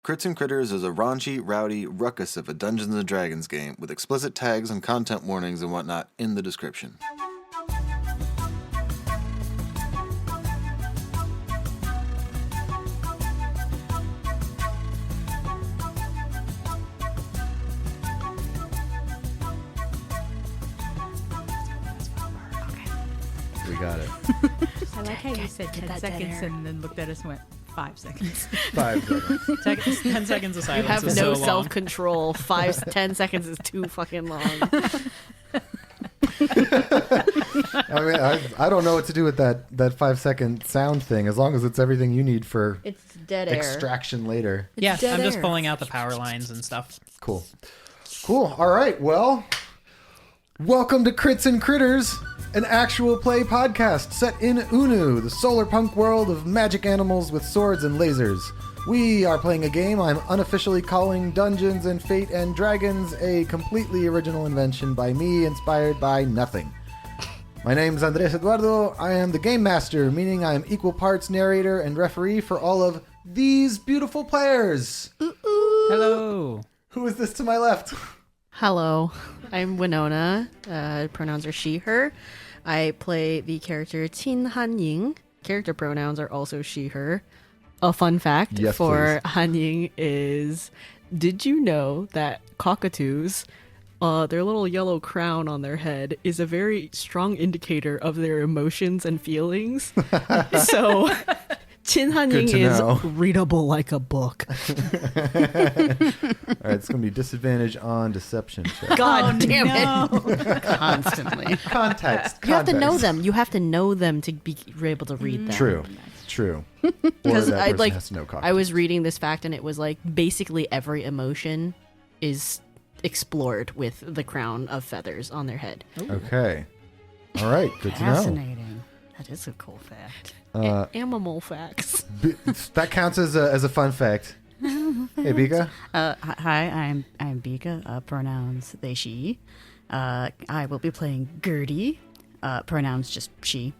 Crits and Critters is a raunchy, rowdy ruckus of a Dungeons & Dragons game with explicit tags and content warnings and whatnot in the description. We got it. I like how you said 10 seconds and then looked at us and went, 5 seconds. 5 seconds. 10 seconds of silence. You have is no so long. self-control. 10 seconds is too fucking long. I mean, I don't know what to do with that 5-second sound thing, as long as it's everything you need for It's dead air. extraction later. Yeah, dead I'm just air. pulling out the power lines and stuff. Cool. All right. Well, welcome to Crits and Critters, an actual play podcast set in Unu, the solar punk world of magic animals with swords and lasers. We are playing a game I'm unofficially calling Dungeons and Fate and Dragons, a completely original invention by me, inspired by nothing. My name's Andres Eduardo. I am the game master, meaning I am equal parts narrator and referee for all of these beautiful players. Hello. Who is this to my left? Hello, I'm Winona. Pronouns are she, her. I play the character HanYing. Character pronouns are also she, her. A fun fact Yes, for HanYing is, did you know that cockatoos, their little yellow crown on their head is a very strong indicator of their emotions and feelings? So HanYing is know. readable like a book. All right, it's going to be disadvantage on deception check. God damn no. it. Constantly. Context. You have to know them. You have to know them to be able to read them. True. Because Or that person has to know I was reading this fact and it was like basically every emotion is explored with the crown of feathers on their head. Okay. All right, good to know. Fascinating. That is a cool fact. Animal facts. That counts as a fun fact. Hey, Mica. Hi, I'm Bika. Pronouns they, she. I will be playing Gertie. Pronouns just she.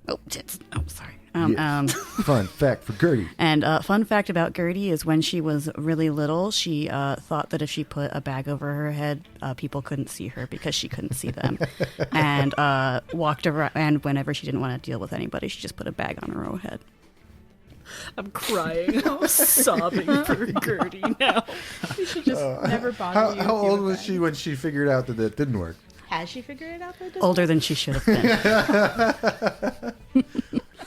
Oh, tits. Oh, sorry. Fun fact for Gertie. And fun fact about Gertie is when she was really little, she thought that if she put a bag over her head, people couldn't see her because she couldn't see them. And walked around, and whenever she didn't want to deal with anybody, she just put a bag on her own head. I'm crying. I'm sobbing for Gertie now. You should just never bother you. How old was she when she figured out that it didn't work? Has she figured it out? Older than she should have been.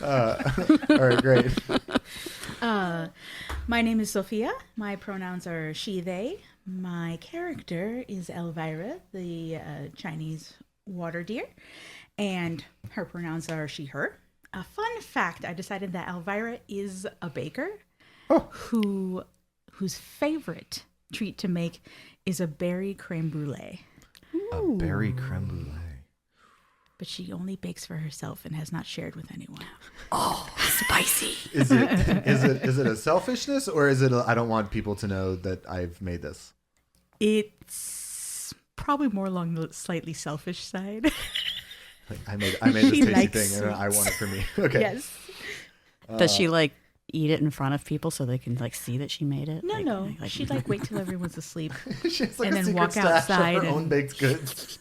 All right, great. My name is Sophia. My pronouns are she, they. My character is Elvira, the Chinese water deer, and her pronouns are she, her. A fun fact, I decided that Elvira is a baker whose favorite treat to make is a berry creme brulee. A berry creme brulee. But she only bakes for herself and has not shared with anyone. Oh, spicy. Is it a selfishness, or is it I don't want people to know that I've made this? It's probably more along the slightly selfish side. Like, I made this She tasty likes thing, and I want it for me. Okay. Yes. Does she eat it in front of people so they can see that she made it? No. She'd wait till everyone's asleep. She's like And a then secret walk stash outside of her own and- baked goods.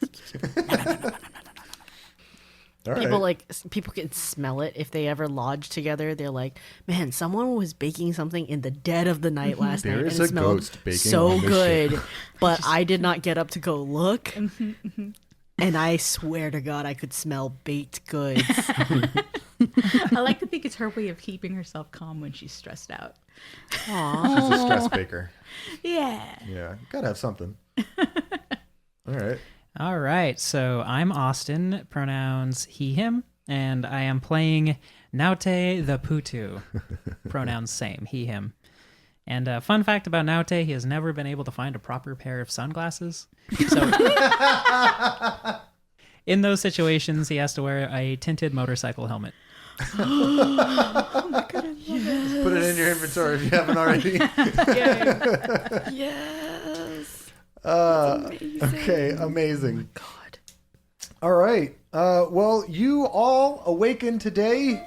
All right. People can smell it if they ever lodge together. They're like, man, someone was baking something in the dead of the night last night, and There's it a smelled ghost baking so on this good. shit. But I did not get up to go look, and I swear to God, I could smell baked goods. I like to think it's her way of keeping herself calm when she's stressed out. Aww. She's a stress baker. Yeah. Yeah, gotta have something. All right. All right, so I'm Austin, pronouns he, him, and I am playing Naute the Putu, pronouns same, he, him. And fun fact about Naute, he has never been able to find a proper pair of sunglasses. So in those situations, he has to wear a tinted motorcycle helmet. Oh my God, I love it. Put it in your inventory if you haven't already. Yes. Okay, amazing. Oh God. All right. Well, you all awaken today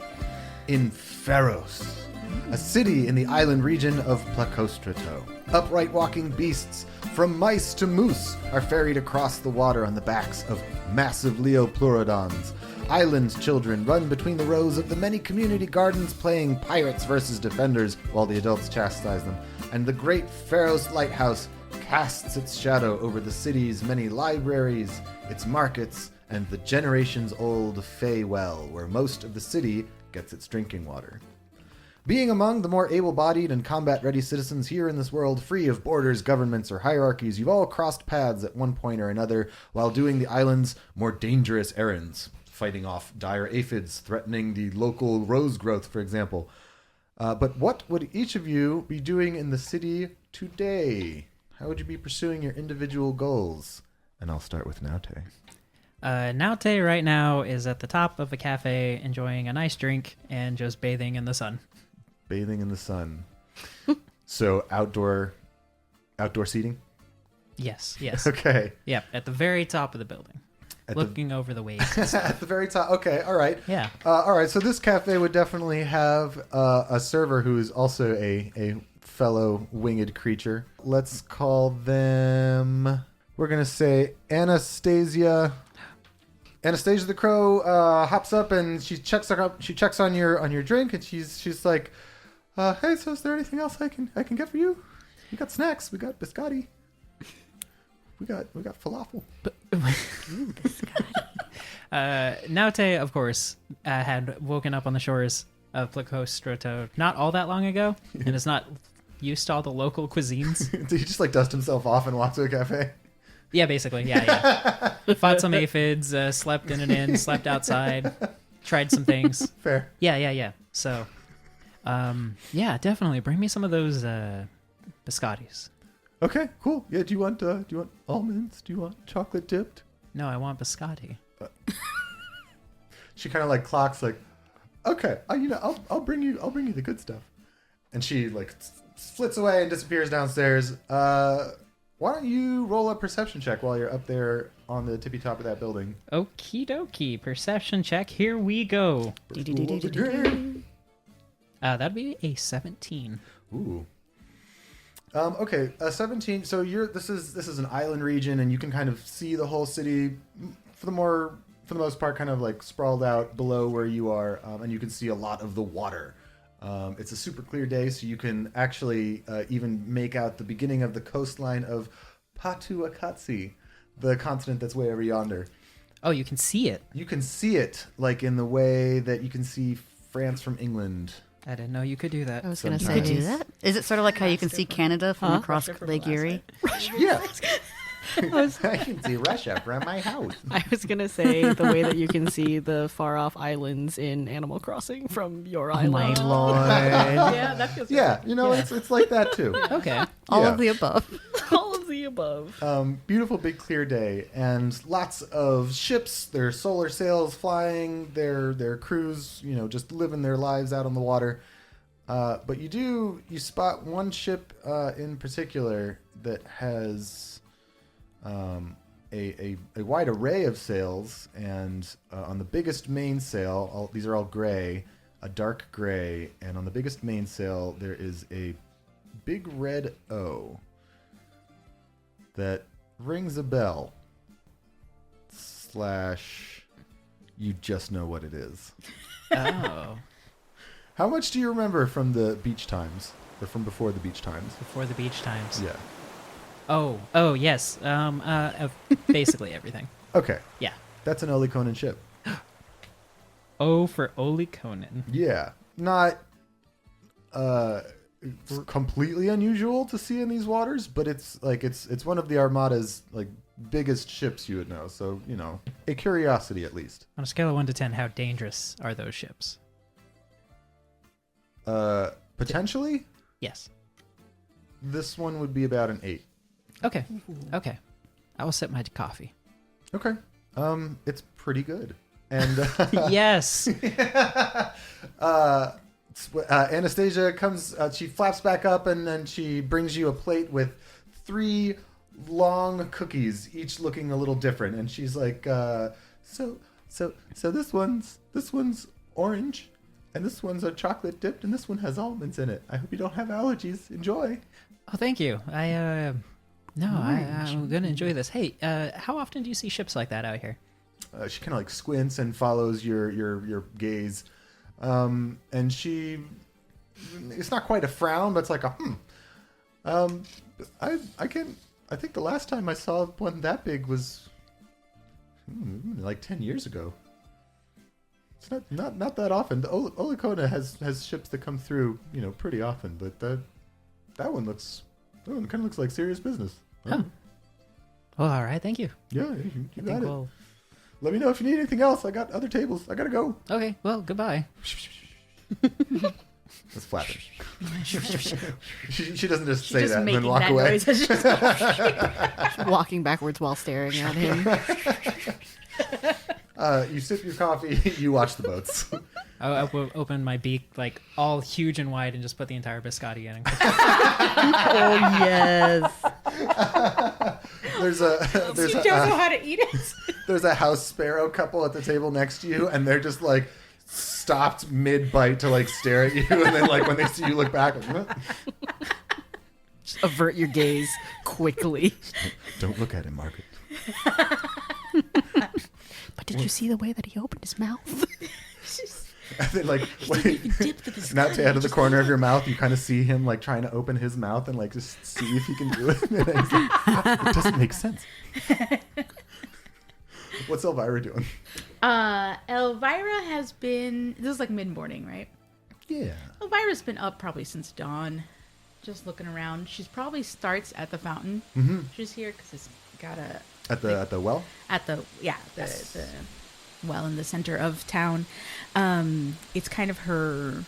in Pharos. a city in the island region of Placostrato. Upright walking beasts, from mice to moose, are ferried across the water on the backs of massive Leopleurodons. Island children run between the rows of the many community gardens playing pirates versus defenders while the adults chastise them. And the great Pharos Lighthouse casts its shadow over the city's many libraries, its markets, and the generations-old Fey Well, where most of the city gets its drinking water. Being among the more able-bodied and combat-ready citizens here in this world, free of borders, governments, or hierarchies, you've all crossed paths at one point or another while doing the island's more dangerous errands, fighting off dire aphids, threatening the local rose growth, for example. But what would each of you be doing in the city today? How would you be pursuing your individual goals? And I'll start with Naute. Naute right now is at the top of a cafe enjoying a nice drink and just bathing in the sun. Bathing in the sun. So outdoor seating? Yes. Okay. Yep, at the very top of the building. Looking over the waves and stuff. At the very top. Okay, all right. Yeah. All right, so this cafe would definitely have a server who is also a fellow winged creature. Let's call them... We're going to say Anastasia. Anastasia the Crow hops up and she checks on your drink, and she's like, "Hey, so is there anything else I can get for you? We got snacks. We got biscotti. We got falafel." Naute, of course, had woken up on the shores of Placostrato not all that long ago, and is not used to all the local cuisines. Did he just like dust himself off and walk to a cafe? Yeah, basically. Yeah. Fought some aphids, slept in an inn, slept outside, tried some things. Fair. Yeah. So, yeah, definitely bring me some of those biscottis. Okay, cool. Yeah, do you want almonds? Do you want chocolate dipped? No, I want biscotti. She kind of like clocks like, okay, I'll bring you the good stuff, and she like flits away and disappears downstairs. Why don't you roll a perception check while you're up there on the tippy top of that building? Okie dokie, perception check. Here we go. That'd be a 17. Ooh. Okay, 17. So this is an island region, and you can kind of see the whole city for the most part, kind of like sprawled out below where you are, and you can see a lot of the water. It's a super clear day, so you can actually even make out the beginning of the coastline of Patuakatsi, the continent that's way over yonder. Oh, you can see it. You can see it, like in the way that you can see France from England. I didn't know you could do that. I was going to say, do that? Is it sort of like how you can see Canada from across Lake Erie? Yeah. I can see Russia from my house. I was gonna say the way that you can see the far off islands in Animal Crossing from your island. My lord. Yeah, that feels Yeah, good. it's like that too. Okay. All Yeah. of the above. All of the above. Beautiful big clear day, and lots of ships, their solar sails flying, their crews, just living their lives out on the water. But you spot one ship in particular that has a wide array of sails, and on the biggest mainsail, these are all gray, a dark gray, and on the biggest mainsail there is a big red O that rings a bell. / you just know what it is. Oh. How much do you remember from the beach times, or from before the beach times? Before the beach times. Yeah. Oh, yes. Basically everything. Okay. Yeah. That's an Olicona ship. O for Olicona. Yeah. Not completely unusual to see in these waters, but it's one of the Armada's like biggest ships you would know. So, a curiosity at least. On a scale of 1 to 10, how dangerous are those ships? Potentially, Yes. this one would be about an 8. Okay. I will sip my coffee. Okay. It's pretty good. And Yes. Anastasia comes, she flaps back up, and then she brings you a plate with 3 long cookies, each looking a little different. And she's like, so this one's orange, And this one's a chocolate dipped, and this one has almonds in it. I hope you don't have allergies. Enjoy. Oh, thank you. I'm gonna enjoy this. Hey, how often do you see ships like that out here? She kind of like squints and follows your gaze, and she, it's not quite a frown, but it's like a I think the last time I saw one that big was like 10 years ago. It's not that often. The Olicona has ships that come through, pretty often, but that one kind of looks like serious business. Oh. Well, all right. Thank you. Yeah, you got it. Let me know if you need anything else. I got other tables. I gotta go. Okay. Well, goodbye. That's flapping. she doesn't just say just that and then making walk that away. noise. It's just- Walking backwards while staring at him. You sip your coffee. You watch the boats. I will open my beak like all huge and wide and just put the entire biscotti in. Oh yes. There's you don't know how to eat it. there's a house sparrow couple at the table next to you, and they're just like stopped mid bite to like stare at you, and then like when they see you look back, like, Just avert your gaze quickly. don't look at him, Margaret. But did you see the way that he opened his mouth? And then like Dip the biscotti. not out of the corner of your mouth, you kind of see him like trying to open his mouth and like just see if he can do it. And he's like, it doesn't make sense. What's Elvira doing? Elvira has been. This is like mid-morning, right? Yeah. Elvira's been up probably since dawn, just looking around. She's probably starts at the fountain. Mm-hmm. She's here because it's got a At the well. the well in the center of town. It's kind of her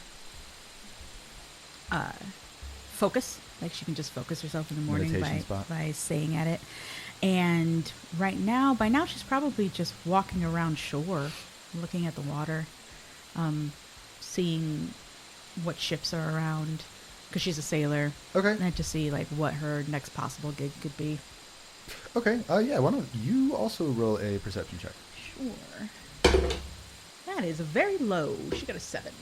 focus. Like she can just focus herself in the morning Meditation spot. by staying at it. And by now she's probably just walking around shore, looking at the water, seeing what ships are around, because she's a sailor. Okay. And to see like what her next possible gig could be. Okay. Yeah. Why don't you also roll a perception check? Sure. That is very low. She got a 7.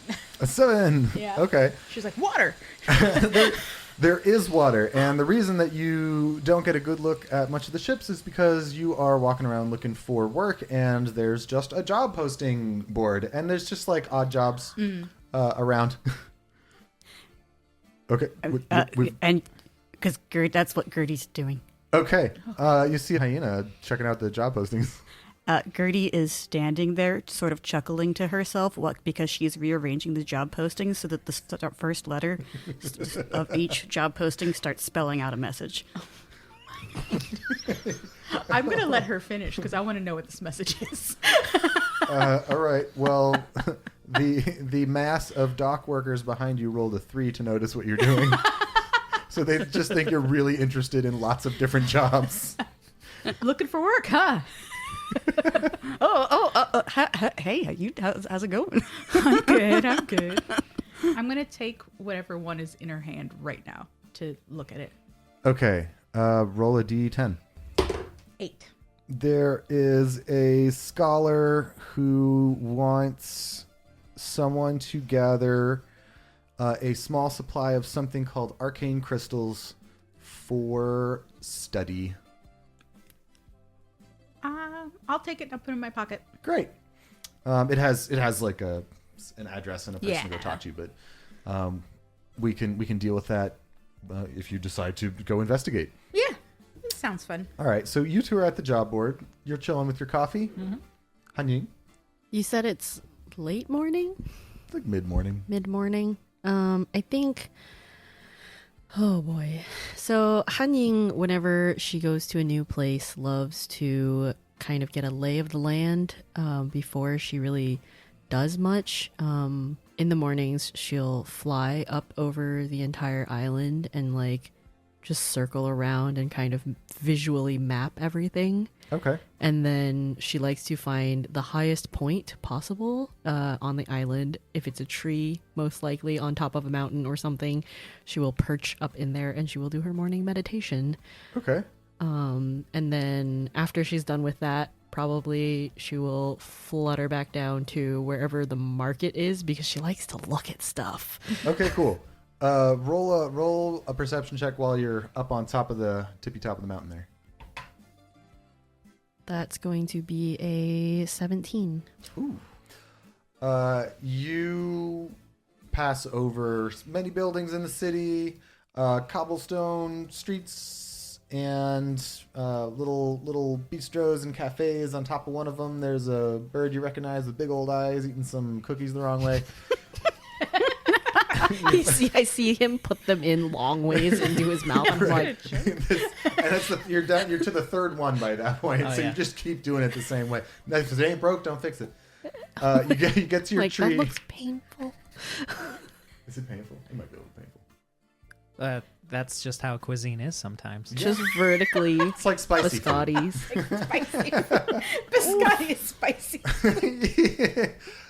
A 7. Yeah. Okay. She's like, water. There is water, and the reason that you don't get a good look at much of the ships is because you are walking around looking for work, and there's just a job posting board, and there's just like odd jobs around. Okay. And because that's what Gertie's doing. Okay. You see Hyena checking out the job postings. Gertie is standing there, sort of chuckling to herself, because she's rearranging the job postings so that the first letter of each job posting starts spelling out a message. I'm going to let her finish because I want to know what this message is. All right. Well, the mass of dock workers behind you rolled a 3 to notice what you're doing. So they just think you're really interested in lots of different jobs. Looking for work, huh? Hey, how's it going? I'm good. I'm going to take whatever one is in her hand right now to look at it. Okay. Roll a d10. 8. There is a scholar who wants someone to gather a small supply of something called arcane crystals for study. I'll take it and I'll put it in my pocket. Great. It has like an address and a person to go Yeah. talk to, but we can deal with that if you decide to go investigate. Yeah, this sounds fun. All right. So you two are at the job board. You're chilling with your coffee. Mm-hmm. HanYing, You said it's late morning? it's like mid-morning. Mid-morning? I think... Oh boy. So HanYing, whenever she goes to a new place, loves to kind of get a lay of the land before she really does much. In the mornings, she'll fly up over the entire island and like just circle around and kind of visually map everything. Okay. And then she likes to find the highest point possible on the island. If it's a tree, most likely on top of a mountain or something, she will perch up in there and she will do her morning meditation. Okay. And then after she's done with that, probably she will flutter back down to wherever the market is because she likes to look at stuff. Okay, cool. Roll a perception check while you're up on top of the tippy top of the mountain there. That's going to be a 17. Ooh. You pass over many buildings in the city, cobblestone streets, and little bistros and cafes. On top of one of them, there's a bird you recognize with big old eyes eating some cookies the wrong way. I see him put them in long ways into his mouth. I'm like, You're done. You're to the third one by that point, so yeah. you just keep doing it the same way. Now, if it ain't broke, don't fix it. You get to your like tree. that looks painful. Is it painful? It might be a little painful. That's just how cuisine is sometimes. Just vertically It's like spicy food. biscottis. Spicy. Biscotti is spicy.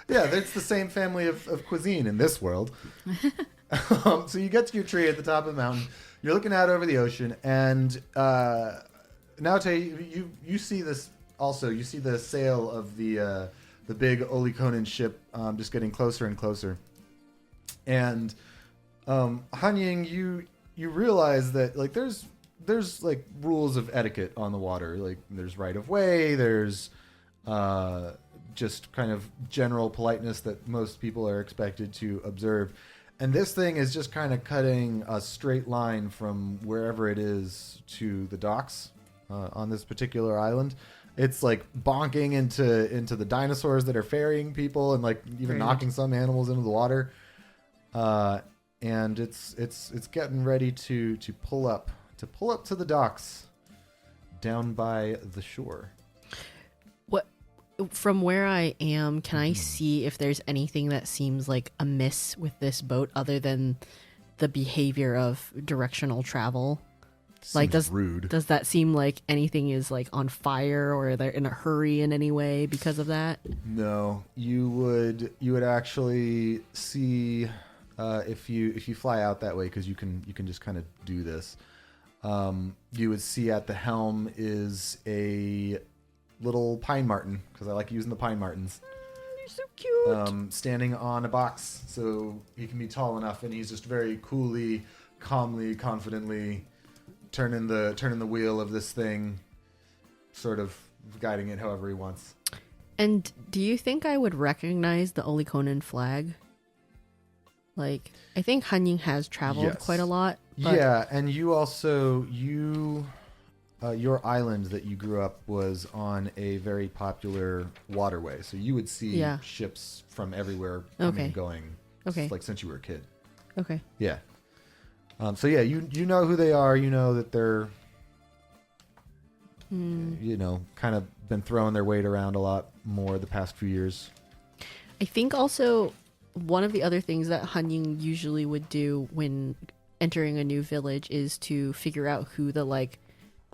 Yeah, it's the same family of cuisine in this world. So you get to your tree at the top of the mountain. You're looking out over the ocean, and Naute, you see this also. You see the sail of the big Olicona ship just getting closer and closer. And HanYing, you realize that like there's like rules of etiquette on the water. Like there's right of way. There's just kind of general politeness that most people are expected to observe. And this thing is just kind of cutting a straight line from wherever it is to the docks on this particular island. It's like bonking into the dinosaurs that are ferrying people and like even knocking some animals into the water. And it's getting ready to pull up to the docks down by the shore. From where I am, can I see if there's anything that seems like amiss with this boat other than the behavior of directional travel? Like, Seems rude. Does that seem like anything is like on fire or they're in a hurry in any way because of that? No, you would actually see if you fly out that way, because you can just kind of do this. You would see at the helm is a little pine marten, because I like using the pine martens. You're so cute. Standing on a box, so he can be tall enough, and he's just very coolly, calmly, confidently turning the wheel of this thing, sort of guiding it however he wants. And do you think I would recognize the Oliconan flag? Like, I think HanYing has traveled Yes. quite a lot. But Yeah, and you also your island that you grew up was on a very popular waterway, so you would see Yeah. ships from everywhere coming Okay. and going. Okay. Like since you were a kid. Okay. Yeah. So yeah, you know who they are. You know that they're kind of been throwing their weight around a lot more the past few years. I think also one of the other things that HanYing usually would do when entering a new village is to figure out who the like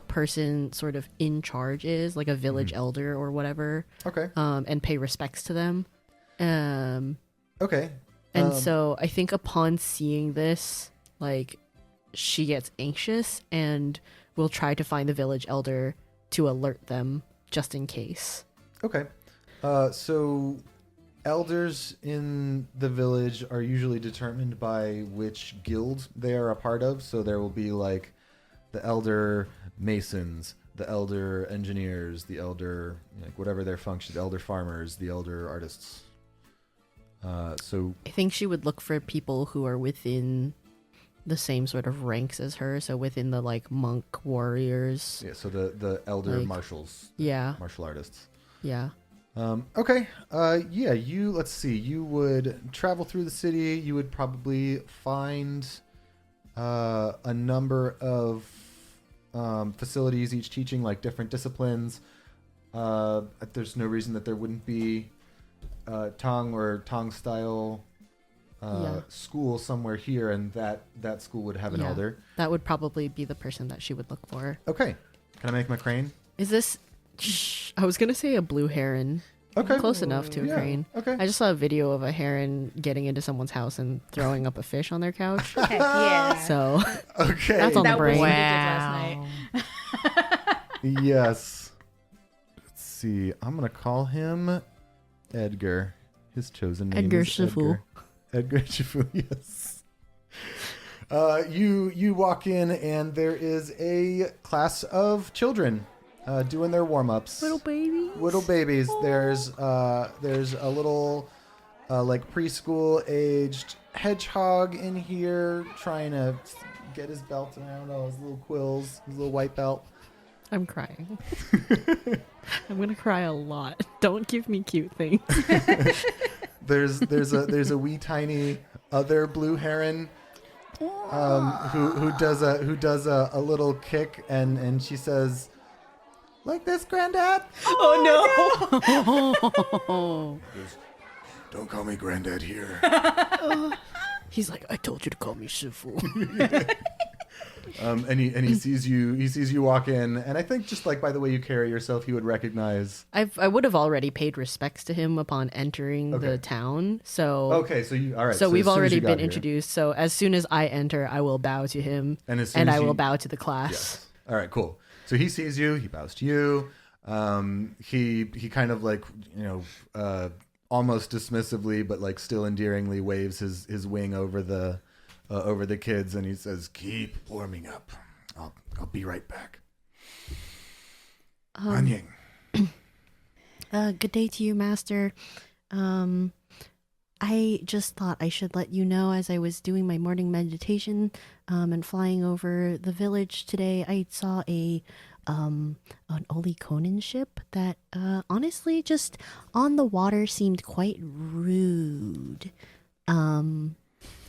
person sort of in charge is, like a village elder or whatever, Okay. and pay respects to them. Okay. And so I think upon seeing this, like, she gets anxious and will try to find the village elder to alert them just in case. Okay. So elders in the village are usually determined by which guild they are a part of. So there will be like the elder masons, the elder engineers, the elder, like whatever their function, the elder farmers, the elder artists. So I think she would look for people who are within the same sort of ranks as her, so within the like monk warriors. yeah, so the elder Like- marshals, Yeah, martial artists. yeah. Okay. Yeah, let's see. You would travel through the city. You would probably find a number of facilities, each teaching like different disciplines. There's no reason that there wouldn't be Tong or Tong style school somewhere here, and that school would have an Yeah. elder. That would probably be the person that she would look for. Okay. Can I make my crane? Is this... I was going to say a blue heron. Okay. Close enough to a Yeah, crane. okay. I just saw a video of a heron getting into someone's house and throwing up a fish on their couch. Heck yeah. So Okay. that's on the That was brain. what we did last night. Yes. Let's see. I'm going to call him Edgar. His chosen name Edgar is Shifu. Edgar Shifu, yes. You walk in, and there is a class of children doing their warm-ups. Little baby. Little babies. There's a little like preschool aged hedgehog in here trying to get his belt around all his little quills, his little white belt. I'm crying. I'm gonna cry a lot. Don't give me cute things. There's a wee tiny other blue heron who does a little kick, and she says, "Like this, Granddad." Oh no! Don't call me Granddad here. He's like, I told you to call me Shifu. And he sees you walk in, and I think just like by the way you carry yourself, he would recognize. I would have already paid respects to him upon entering the town. So Okay, so you all right. So we've as soon as already you got been here- introduced. So as soon as I enter, I will bow to him, And as soon as I you- will bow to the class. Yes. All right, cool. So he sees you, he bows to you. He kind of like, almost dismissively, but like still endearingly waves his wing over the kids, and he says, "Keep warming up. I'll be right back." HanYing. Good day to you, Master. I just thought I should let you know, as I was doing my morning meditation and flying over the village today, I saw an Olicona ship that honestly just on the water seemed quite rude.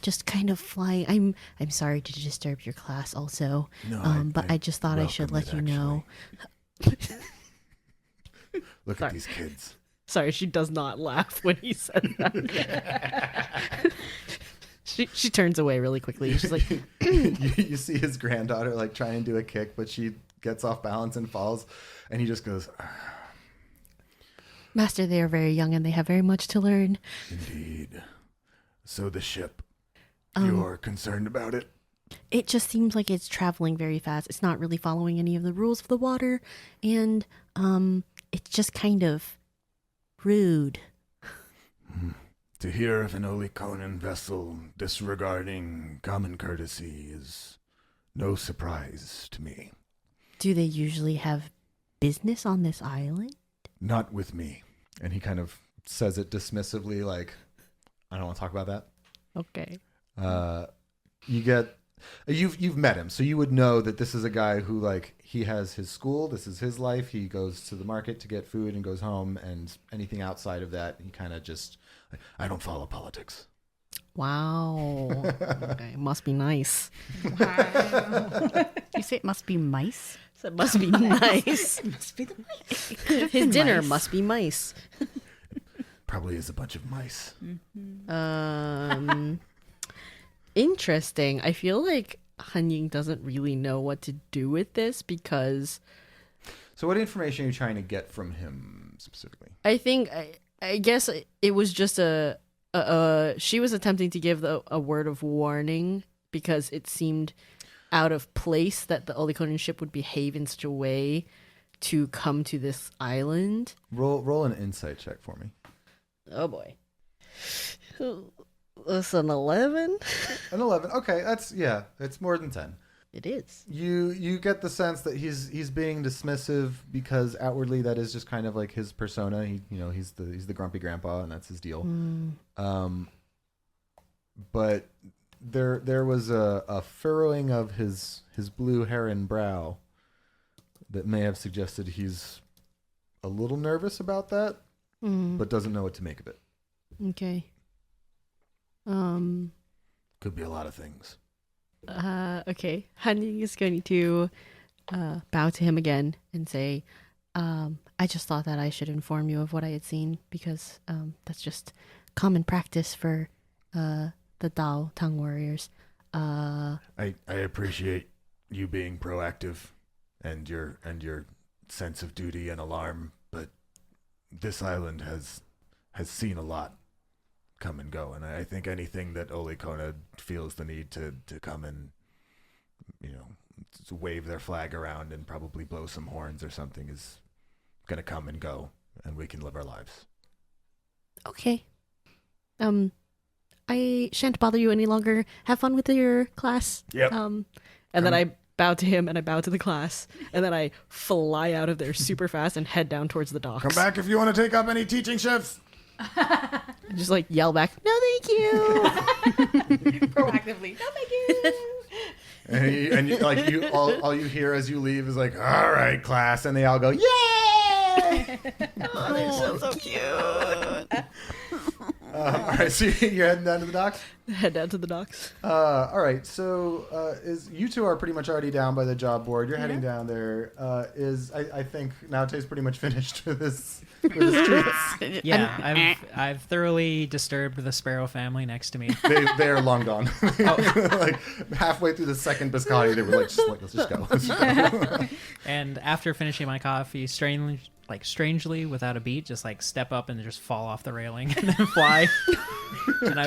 Just kind of flying. I'm sorry to disturb your class also. No, but I just thought I should let you know. Look at these kids. Sorry, she does not laugh when he said that. she turns away really quickly. She's like, you see his granddaughter like try and do a kick, but she gets off balance and falls, and he just goes, Master, they are very young and they have very much to learn. "Indeed. So the ship, you're concerned about it?" It just seems like it's traveling very fast. It's not really following any of the rules of the water, and it's just kind of rude. To hear of an Oliconan vessel disregarding common courtesy is no surprise to me. Do they usually have business on this island? Not with me. And he kind of says it dismissively, like, "I don't want to talk about that." Okay. You've met him, so you would know that this is a guy who, like, he has his school, this is his life, he goes to the market to get food and goes home, and anything outside of that, he kind of just, "I don't follow politics." Wow. Okay. Must be nice. Did you say it must be mice? So it must be nice. It must be the mice. His dinner mice. must be mice. Probably is a bunch of mice. Interesting. I feel like HanYing doesn't really know what to do with this because So what information are you trying to get from him specifically? I think I guess it was just she was attempting to give a word of warning because it seemed out of place that the Oliconian ship would behave in such a way to come to this island. Roll an insight check for me. Oh boy. That's an 11? An 11. Okay, it's more than 10. It is. You get the sense that he's being dismissive because outwardly that is just kind of like his persona. He's the grumpy grandpa, and that's his deal. But there was a furrowing of his blue heron brow that may have suggested he's a little nervous about that, but doesn't know what to make of it. Okay. Could be a lot of things. Okay. HanYing is going to bow to him again and say, I just thought that I should inform you of what I had seen because that's just common practice for the Dao Tang warriors. I appreciate you being proactive and your sense of duty and alarm, but this island has seen a lot come and go, and I think anything that Olicona feels the need to come and to wave their flag around and probably blow some horns or something is going to come and go, and we can live our lives. Okay. I shan't bother you any longer. Have fun with your class. Yep. And then I bow to him and I bow to the class, and then I fly out of there super fast and head down towards the docks. Come back if you want to take up any teaching shifts. And just like yell back, no thank you. Proactively. No, thank you. And you, all you hear as you leave is like, all right, class. And they all go, yay! Oh, so cute. All right, so you're heading down to the docks? Head down to the docks. All right, so is you two are pretty much already down by the job board. You're heading down there. I think Naute's pretty much finished with this with the streets. Yeah, I've thoroughly disturbed the sparrow family next to me. They are long gone. Like halfway through the second biscotti, they were like, let's just go. Let's go. And after finishing my coffee, strangely, without a beat, just like step up and just fall off the railing and then fly. And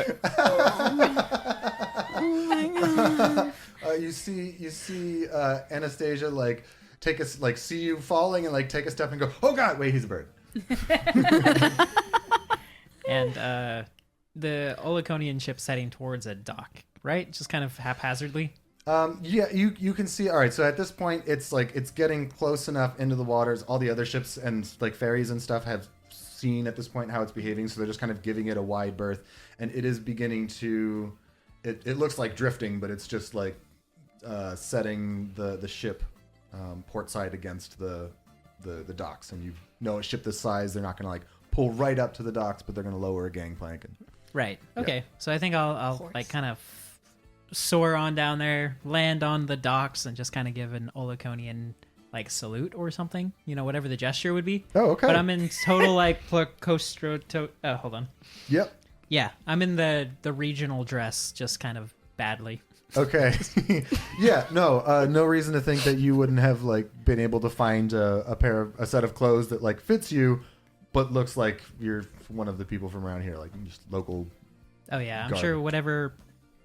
you see Anastasia like take a see you falling and like take a step and go, oh god, wait, he's a bird. And the Oliconian ship's heading towards a dock, right? Just kind of haphazardly. Yeah, you can see. All right, so at this point, it's getting close enough into the waters. All the other ships and like ferries and stuff have seen at this point how it's behaving, so they're just kind of giving it a wide berth, and it is beginning to. It looks like drifting, but it's just like setting the ship port side against the docks, and you know a ship this size, they're not going to like pull right up to the docks, but they're going to lower a gangplank. Right. Okay. Yeah. So I think I'll like kind of soar on down there, land on the docks, and just kind of give an Oliconian like salute or something. You know, whatever the gesture would be. Oh, okay. But I'm in total like hold on. Yep. Yeah, I'm in the regional dress, just kind of badly. Okay. Yeah. No reason to think that you wouldn't have like been able to find a set of clothes that like fits you, but looks like you're one of the people from around here, like just local. Oh yeah, I'm sure whatever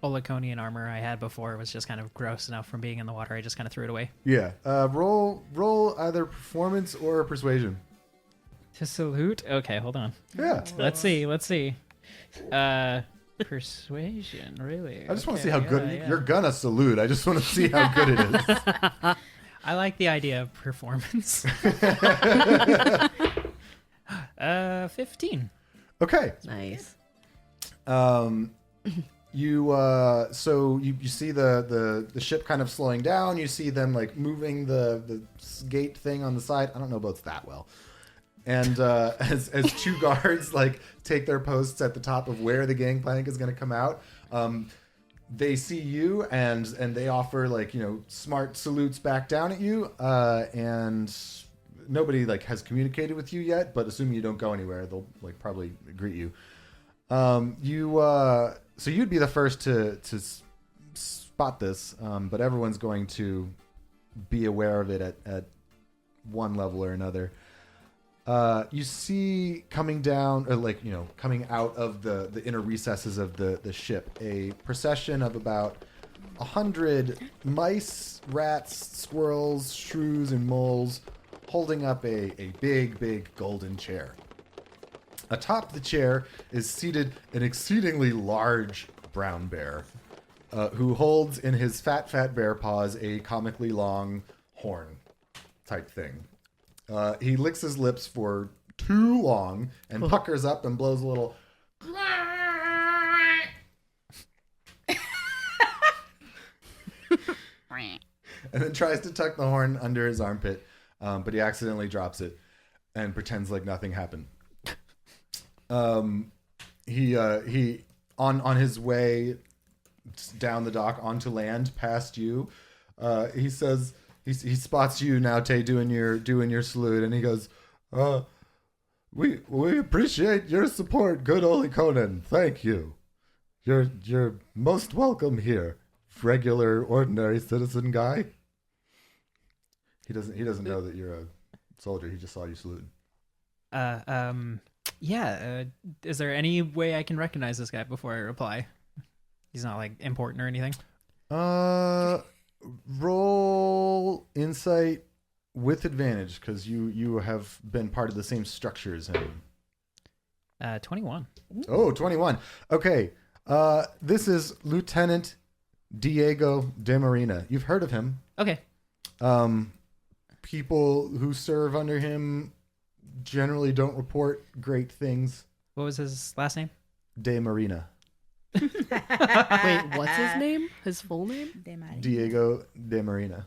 Oliconian armor I had before was just kind of gross enough from being in the water. I just kind of threw it away. Yeah. Roll either performance or persuasion. To salute? Okay, hold on. Yeah. Let's see. Persuasion, really? I just want to see how good you're gonna salute. I just want to see how good it is. I like the idea of performance. 15. Okay. Nice. You see the ship kind of slowing down. You see them like moving the gate thing on the side. I don't know boats that well. And as two guards like take their posts at the top of where the gangplank is going to come out, they see you and they offer like, you know, smart salutes back down at you. And nobody like has communicated with you yet, but assuming you don't go anywhere, they'll like probably greet you. So you'd be the first to spot this, but everyone's going to be aware of it at one level or another. You see coming down, or like, you know, coming out of the inner recesses of the ship, a procession of about 100 mice, rats, squirrels, shrews, and moles holding up a big golden chair. Atop the chair is seated an exceedingly large brown bear, who holds in his fat bear paws a comically long horn type thing. He licks his lips for too long and puckers up and blows a little. And then tries to tuck the horn under his armpit, but he accidentally drops it and pretends like nothing happened. He on his way down the dock onto land past you, he says he spots you now, Tay, doing your salute, and he goes, we appreciate your support, good Olicona. Thank you. You're most welcome here, regular ordinary citizen guy. He doesn't know that you're a soldier. He just saw you saluting. Yeah. Is there any way I can recognize this guy before I reply? He's not like important or anything. Roll insight with advantage because you have been part of the same structures. And 21. Oh, 21. Okay. This is Lieutenant Diego de Marina. You've heard of him. Okay. People who serve under him generally don't report great things. What was his last name? De Marina. Wait, what's his name? His full name? Diego de Marina.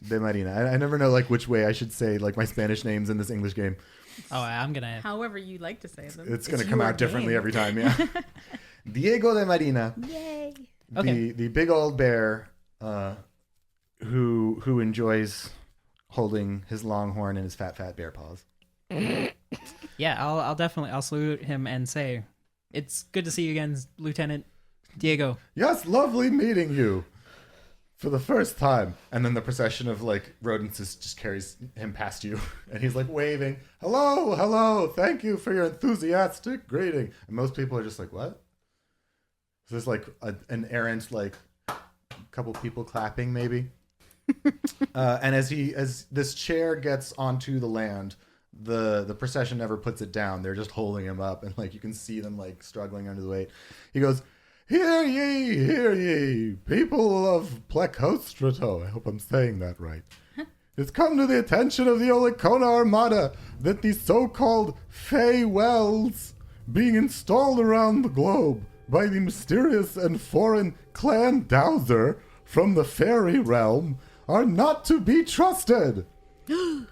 De Marina. I never know like which way I should say like my Spanish names in this English game. Oh, I'm going to... However you like to say them. It's going to come out differently every time, yeah. Diego de Marina. Yay. Okay. The big old bear who enjoys holding his long horn in his fat bear paws. Yeah, I'll salute him and say, it's good to see you again, Lieutenant Diego. Yes, lovely meeting you for the first time. And then the procession of like rodents just carries him past you. And he's like waving, hello, thank you for your enthusiastic greeting. And most people are just like, what? So there's like an errant, like a couple people clapping maybe. And as this chair gets onto the land, the procession never puts it down. They're just holding him up, and like you can see them like struggling under the weight. He goes, hear ye, people of Plecostrato. I hope I'm saying that right. It's come to the attention of the Olicona armada that the so-called Fey Wells being installed around the globe by the mysterious and foreign clan Dowser from the fairy realm are not to be trusted.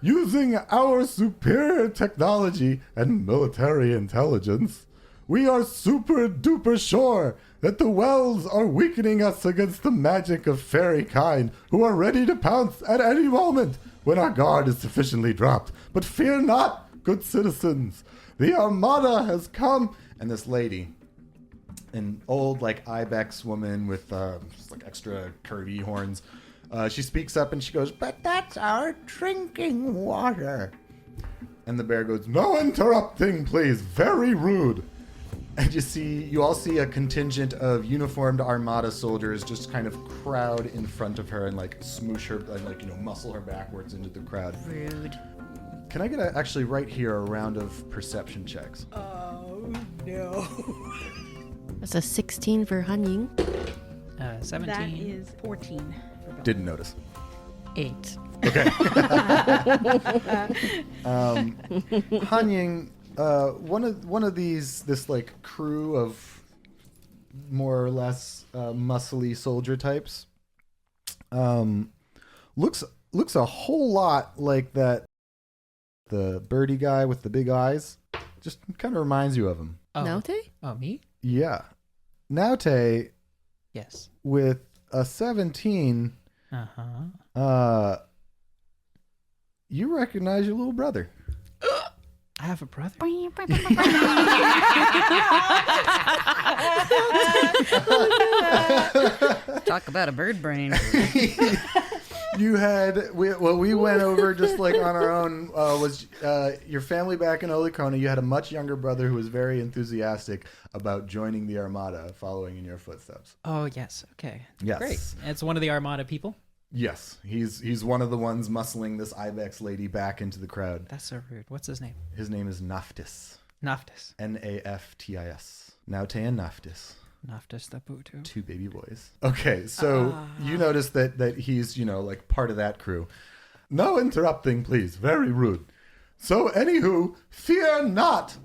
Using our superior technology and military intelligence, we are super duper sure that the Wells are weakening us against the magic of fairy kind, who are ready to pounce at any moment when our guard is sufficiently dropped. But fear not, good citizens. The armada has come. And this lady, an old like ibex woman with just, like extra curvy horns, she speaks up and she goes, but that's our drinking water. And the bear goes, no interrupting, please. Very rude. And you all see a contingent of uniformed armada soldiers just kind of crowd in front of her and like smoosh her and like, muscle her backwards into the crowd. Rude. Can I get actually right here a round of perception checks? Oh, no. That's a 16 for HanYing. 17. That is 14. Didn't notice. 8. Okay. HanYing, one of this like crew of more or less muscly soldier types, looks a whole lot like the birdie guy with the big eyes. Just kind of reminds you of him. Oh. Naute? Oh, me? Yeah. Naute Yes. with a 17. Uh-huh. You recognize your little brother. I have a brother. Talk about a bird brain. We went over just like on our own, was your family back in Olicona. You had a much younger brother who was very enthusiastic about joining the armada, following in your footsteps. Oh, yes. Okay. Yes. Great. It's one of the armada people? Yes, he's one of the ones muscling this ibex lady back into the crowd. That's so rude. What's his name? His name is Naftis. Naftis. Naftis. Naute and Naftis. Naftis the Putu. 2 baby boys. Okay, so you notice that he's, like part of that crew. No interrupting, please. Very rude. So, anywho, fear not.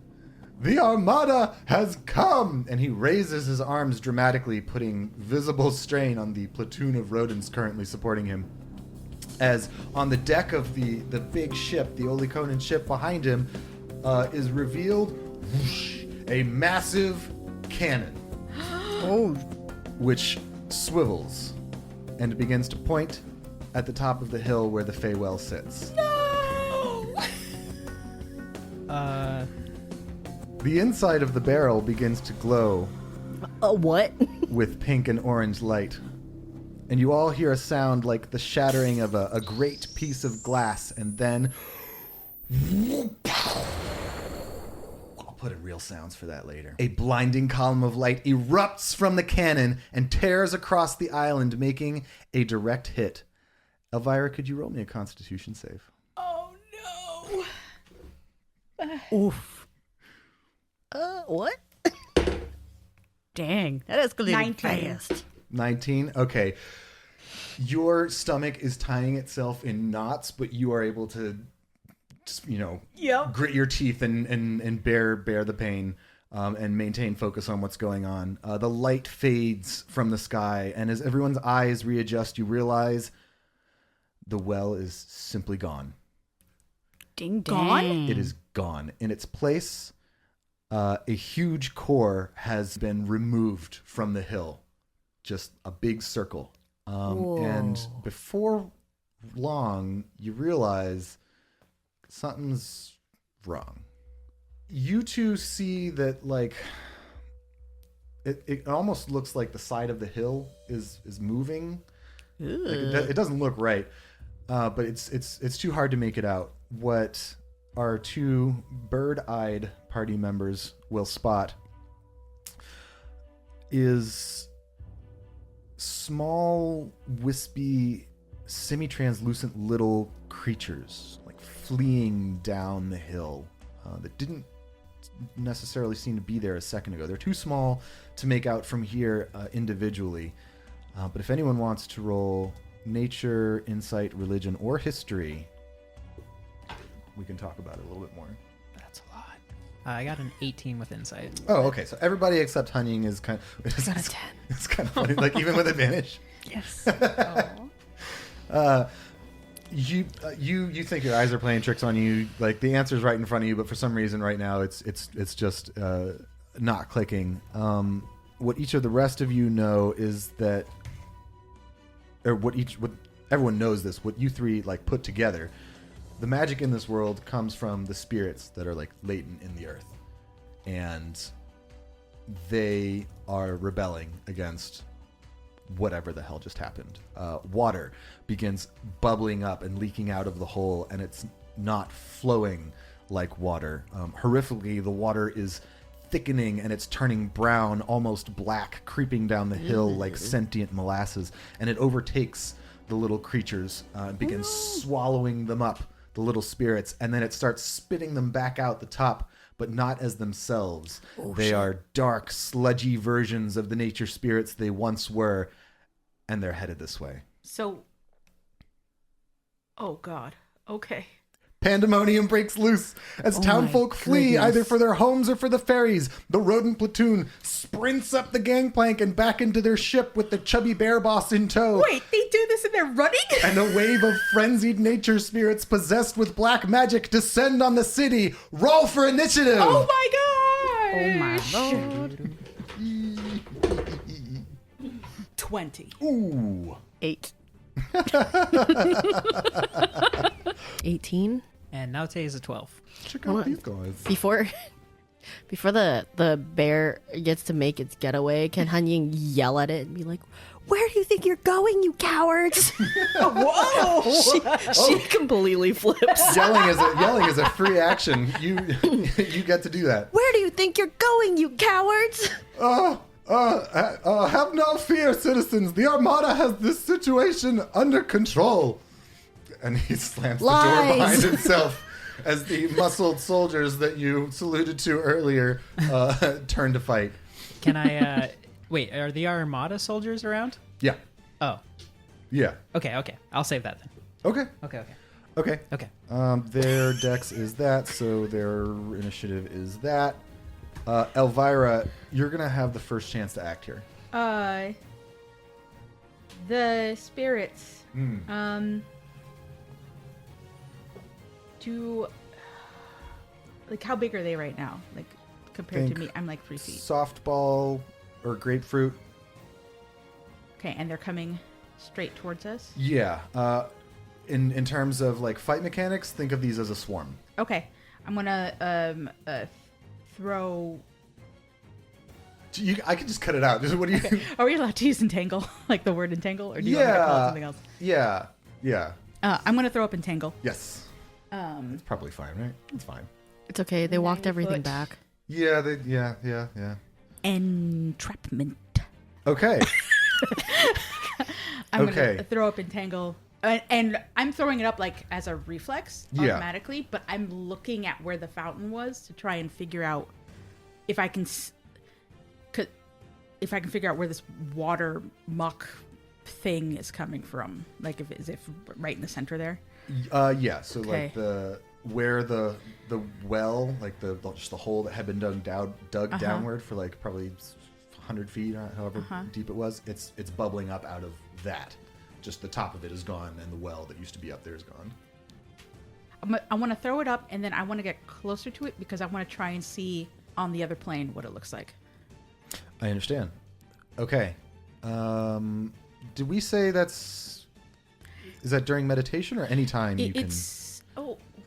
The armada has come. And he raises his arms dramatically, putting visible strain on the platoon of rodents currently supporting him. As on the deck of the big ship, the Oliconan ship behind him, is revealed whoosh, a massive cannon. Which swivels and begins to point at the top of the hill where the Feywell sits. The inside of the barrel begins to glow What? with pink and orange light. And you all hear a sound like the shattering of a great piece of glass, and then I'll put in real sounds for that later. A blinding column of light erupts from the cannon and tears across the island, making a direct hit. Elvira, could you roll me a Constitution save? Oof. What? Dang, that escalated 19. fast. 19. Okay. Your stomach is tying itself in knots, but you are able to, just, grit your teeth and bear the pain and maintain focus on what's going on. The light fades from the sky, and as everyone's eyes readjust, you realize the well is simply gone. Ding Gone? dang. It is gone. In its place, a huge core has been removed from the hill. Just a big circle. And before long, you realize something's wrong. You two see that, like, it almost looks like the side of the hill is moving. Like it doesn't look right, but it's too hard to make it out. What our two bird-eyed party members will spot is small, wispy, semi-translucent little creatures, like fleeing down the hill, that didn't necessarily seem to be there a second ago. They're too small to make out from here individually. But if anyone wants to roll nature, insight, religion, or history, we can talk about it a little bit more. That's a lot. I got an 18 with insight. Oh, okay. So everybody except HanYing is kind of... It's got a 10. It's kind of funny, like even with advantage. Yes. You think your eyes are playing tricks on you, like the answer's right in front of you, but for some reason right now it's just not clicking. What each of the rest of you know is that, or what everyone knows this, what you three like put together, the magic in this world comes from the spirits that are like latent in the earth, and they are rebelling against whatever the hell just happened. Water begins bubbling up and leaking out of the hole, and it's not flowing like water. Horrifically, the water is thickening and it's turning brown, almost black, creeping down the hill like sentient molasses, and it overtakes the little creatures and begins swallowing them up, the little spirits, and then it starts spitting them back out the top, but not as themselves. They are dark, sludgy versions of the nature spirits they once were, and they're headed this way. So, oh God. Okay. Pandemonium breaks loose as townfolk flee either for their homes or for the ferries. The rodent platoon sprints up the gangplank and back into their ship with the chubby bear boss in tow. Wait, they do this and they're running? And a wave of frenzied nature spirits possessed with black magic descend on the city. Roll for initiative! Oh my God! Oh my lord. 20. Ooh. 8. 18. And Naute is a 12. Check out these guys. Before the bear gets to make its getaway, can HanYing yell at it and be like, "Where do you think you're going, you cowards?" Whoa! She completely flips. Yelling is a free action. You get to do that. "Where do you think you're going, you cowards?" Have no fear, citizens. The Armada has this situation under control. And he slams the door behind himself as the muscled soldiers that you saluted to earlier turn to fight. Can I, wait, are the Armada soldiers around? Yeah. Oh, Yeah. okay. I'll save that then. Okay. Okay. Their dex is that, so their initiative is that. Elvira, you're going to have the first chance to act here. The spirits. Like, how big are they right now? Like, compared to me, I'm like 3 feet. Softball or grapefruit. Okay, and they're coming straight towards us? Yeah. In terms of like fight mechanics, think of these as a swarm. Okay, I'm gonna throw... I can just cut it out. What do you? Okay. Are we allowed to use entangle? Like the word entangle? Or do you want me to call it something else? Yeah. I'm gonna throw up entangle. Yes. It's probably fine, right? It's fine. It's okay. They walked 9 everything foot. back. Yeah. Yeah. Entrapment. Okay. I'm Okay. gonna throw up entangle And I'm throwing it up like as a reflex Yeah. automatically, but I'm looking at where the fountain was to try and figure out if I can figure out where this water muck thing is coming from. Like if right in the center there. Yeah. So Okay. like where the well, like just the hole that had been dug downward for like probably 100 feet, or however deep it was. It's bubbling up out of that. Just the top of it is gone, and the well that used to be up there is gone. I want to throw it up, and then I want to get closer to it because I want to try and see on the other plane what it looks like. I understand. Okay. Did we say is that during meditation or any time you can?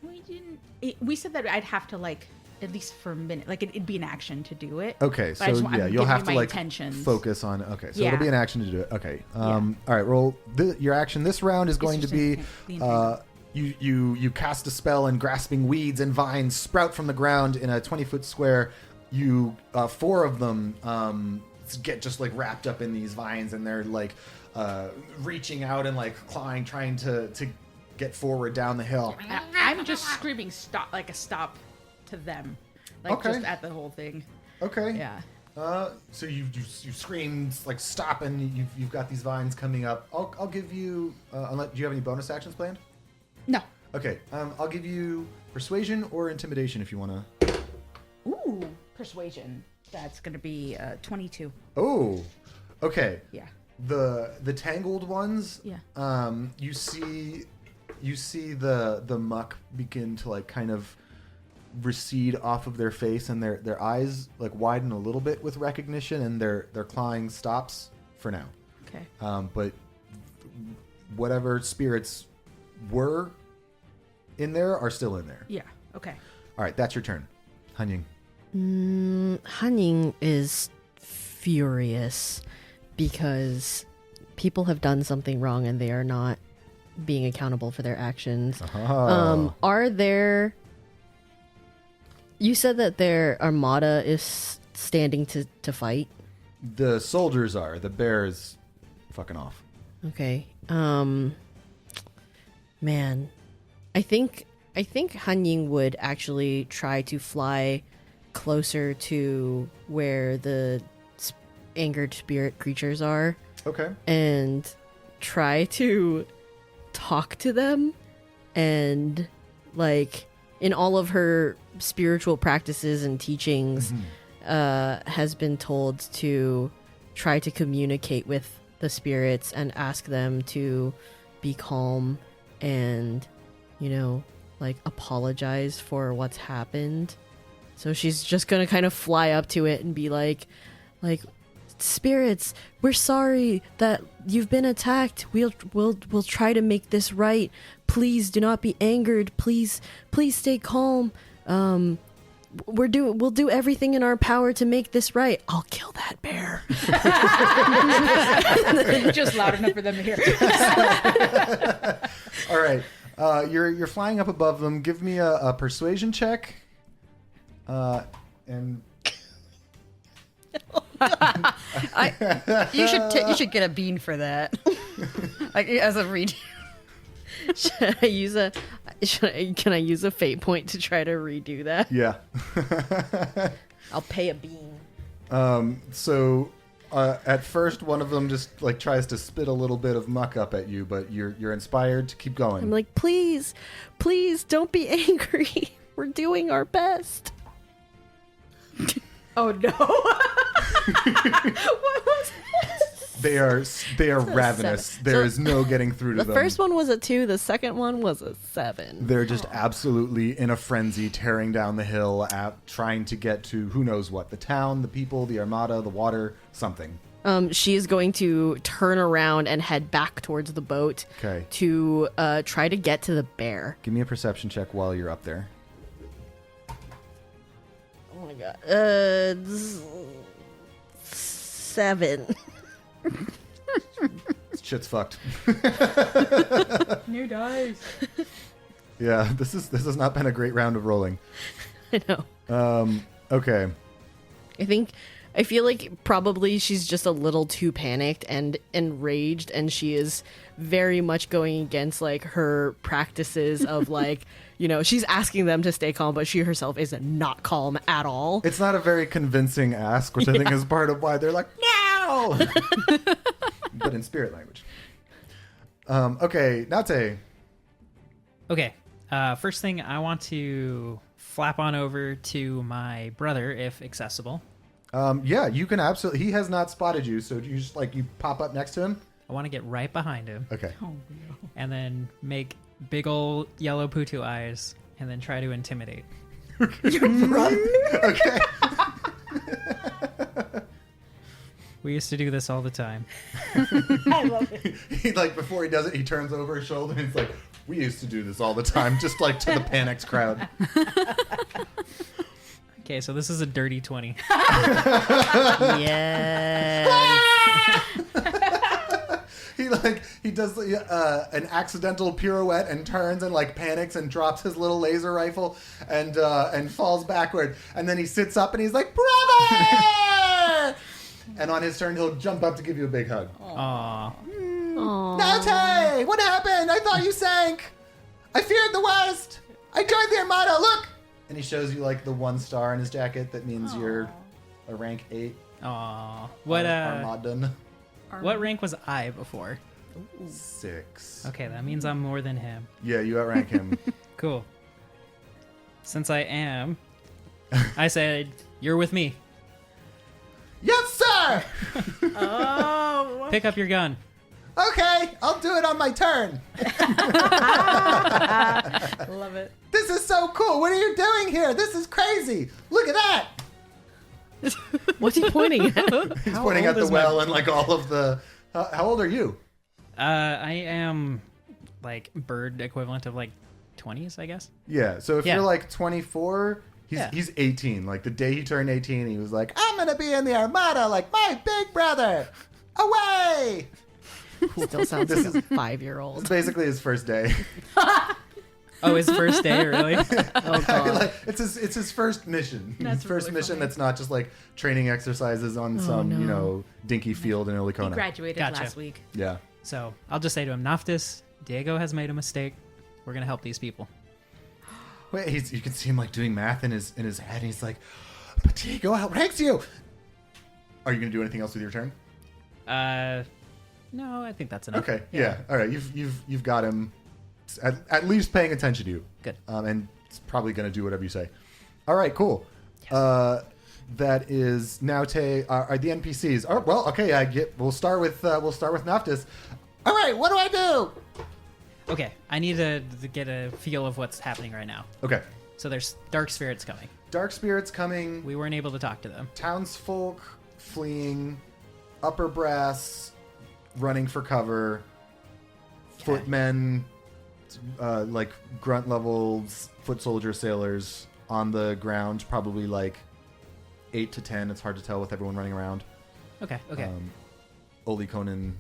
We didn't. We said that I'd have to like at least for a minute, like it'd be an action to do it. Okay, But I just so want- yeah, I'm you'll giving have you to my like intentions. focus on. Okay, so Yeah. it'll be an action to do it. Okay. Yeah. All right. Roll your action. This round is going to just be the intent. you cast a spell and grasping weeds and vines sprout from the ground in a 20-foot square. You 4 of them get just like wrapped up in these vines, and they're like reaching out and like clawing, trying to get forward down the hill. I'm just screaming stop, like a stop to them, like Okay. just at the whole thing. Okay. Yeah. So you scream like stop, and you've got these vines coming up. I'll give you. Do you have any bonus actions planned? No. Okay. I'll give you persuasion or intimidation if you want to. Ooh, persuasion. That's gonna be 22. Oh. Okay. Yeah. The tangled ones. Yeah. You see the muck begin to like kind of recede off of their face, and their eyes like widen a little bit with recognition, and their clawing stops for now. Okay. But whatever spirits were in there are still in there. Yeah. Okay. All right, that's your turn, HanYing. HanYing is furious because people have done something wrong and they are not being accountable for their actions. Are there... You said that their armada is standing to fight? The soldiers are. The bear is fucking off. Okay. Man. I think HanYing would actually try to fly closer to where the angered spirit creatures are Okay. and try to talk to them, and like in all of her spiritual practices and teachings has been told to try to communicate with the spirits and ask them to be calm and, you know, like apologize for what's happened. So she's just gonna kind of fly up to it and be like spirits, we're sorry that you've been attacked. We'll try to make this right. Please do not be angered. Please stay calm. We'll do everything in our power to make this right. I'll kill that bear. Just loud enough for them to hear. All right. You're flying up above them. Give me a persuasion check. And You should get a bean for that. Like as a read. Can I use a fate point to try to redo that? yeah. I'll pay a bean. So at first, one of them just like tries to spit a little bit of muck up at you, but you're inspired to keep going. I'm like, please don't be angry. We're doing our best. Oh no. What was it? They are ravenous. seven. There So is no getting through to The them. first one was a 2. The second one was a 7. They're just absolutely in a frenzy, tearing down the hill, trying to get to who knows what. The town, the people, the armada, the water, something. She is going to turn around and head back towards the boat Okay. to try to get to the bear. Give me a perception check while you're up there. Oh my god. 7. Shit's fucked. New dice. Yeah, this has not been a great round of rolling. I know. Okay. I think I feel like probably she's just a little too panicked and enraged, and she is very much going against like her practices of like, you know, she's asking them to stay calm, but she herself is not calm at all. It's not a very convincing ask, which I think is part of why they're like, no! But in spirit language. Okay, Nate. Okay. First thing, I want to flap on over to my brother, if accessible. Yeah, you can absolutely. He has not spotted you, so you just like you pop up next to him. I want to get right behind him. Okay. Oh, no. And then make big old yellow Putu eyes, and then try to intimidate. Okay. We used to do this all the time. I love it. He like before he does it, he turns over his shoulder and he's like, "We used to do this all the time," just like to the panicked crowd. Okay, so this is a dirty 20. Yes. He does an accidental pirouette and turns and like panics and drops his little laser rifle and falls backward, and then he sits up and he's like, "Brother!" And on his turn he'll jump up to give you a big hug. Aw. Nate, what happened? I thought you sank. I feared the worst. I joined the Armada. Look. And he shows you like the 1 star in his jacket that means you're a rank 8. Aw. What Armadan. what rank was I before? 6. Okay, that means I'm more than him. Yeah, you outrank him. Cool. Since I am, I said, you're with me. Yes, sir. Oh, Pick up your gun. Okay, I'll do it on my turn. love it. This is so cool. What are you doing here? This is crazy. Look at that. What's he pointing at? He's How pointing at old the is my- well and like all of the. How old are you? I am like bird equivalent of like 20s, I guess. Yeah. So if Yeah. you're like 24, Yeah. he's 18. Like the day he turned 18, he was like, "I'm gonna be in the Armada like my big brother." Away. Still sounds like a 5-year-old. It's basically his first day. Oh, his first day, really? Oh god. Like, it's his first mission. That's his first really mission funny. that's not just like training exercises on some, no. you know, dinky field in He Olicona. graduated Gotcha. last week. Yeah. So I'll just say to him, Naftis, Diego has made a mistake. We're going to help these people. Wait, you can see him like doing math in his head. And he's like, "But Diego outranks you." Are you gonna do anything else with your turn? No, I think that's enough. Okay. Yeah. All right. You've got him at least paying attention to you. Good. And it's probably gonna do whatever you say. All right. Cool. That is Nate. Are the NPCs? Oh, well, okay. We'll start with Naftis. All right. What do I do? Okay, I need to get a feel of what's happening right now. Okay. So there's dark spirits coming. Dark spirits coming. We weren't able to talk to them. Townsfolk fleeing. Upper brass running for cover. Okay. Footmen, like grunt levels, foot soldier sailors on the ground. Probably like 8 to 10. It's hard to tell with everyone running around. Okay. Olicona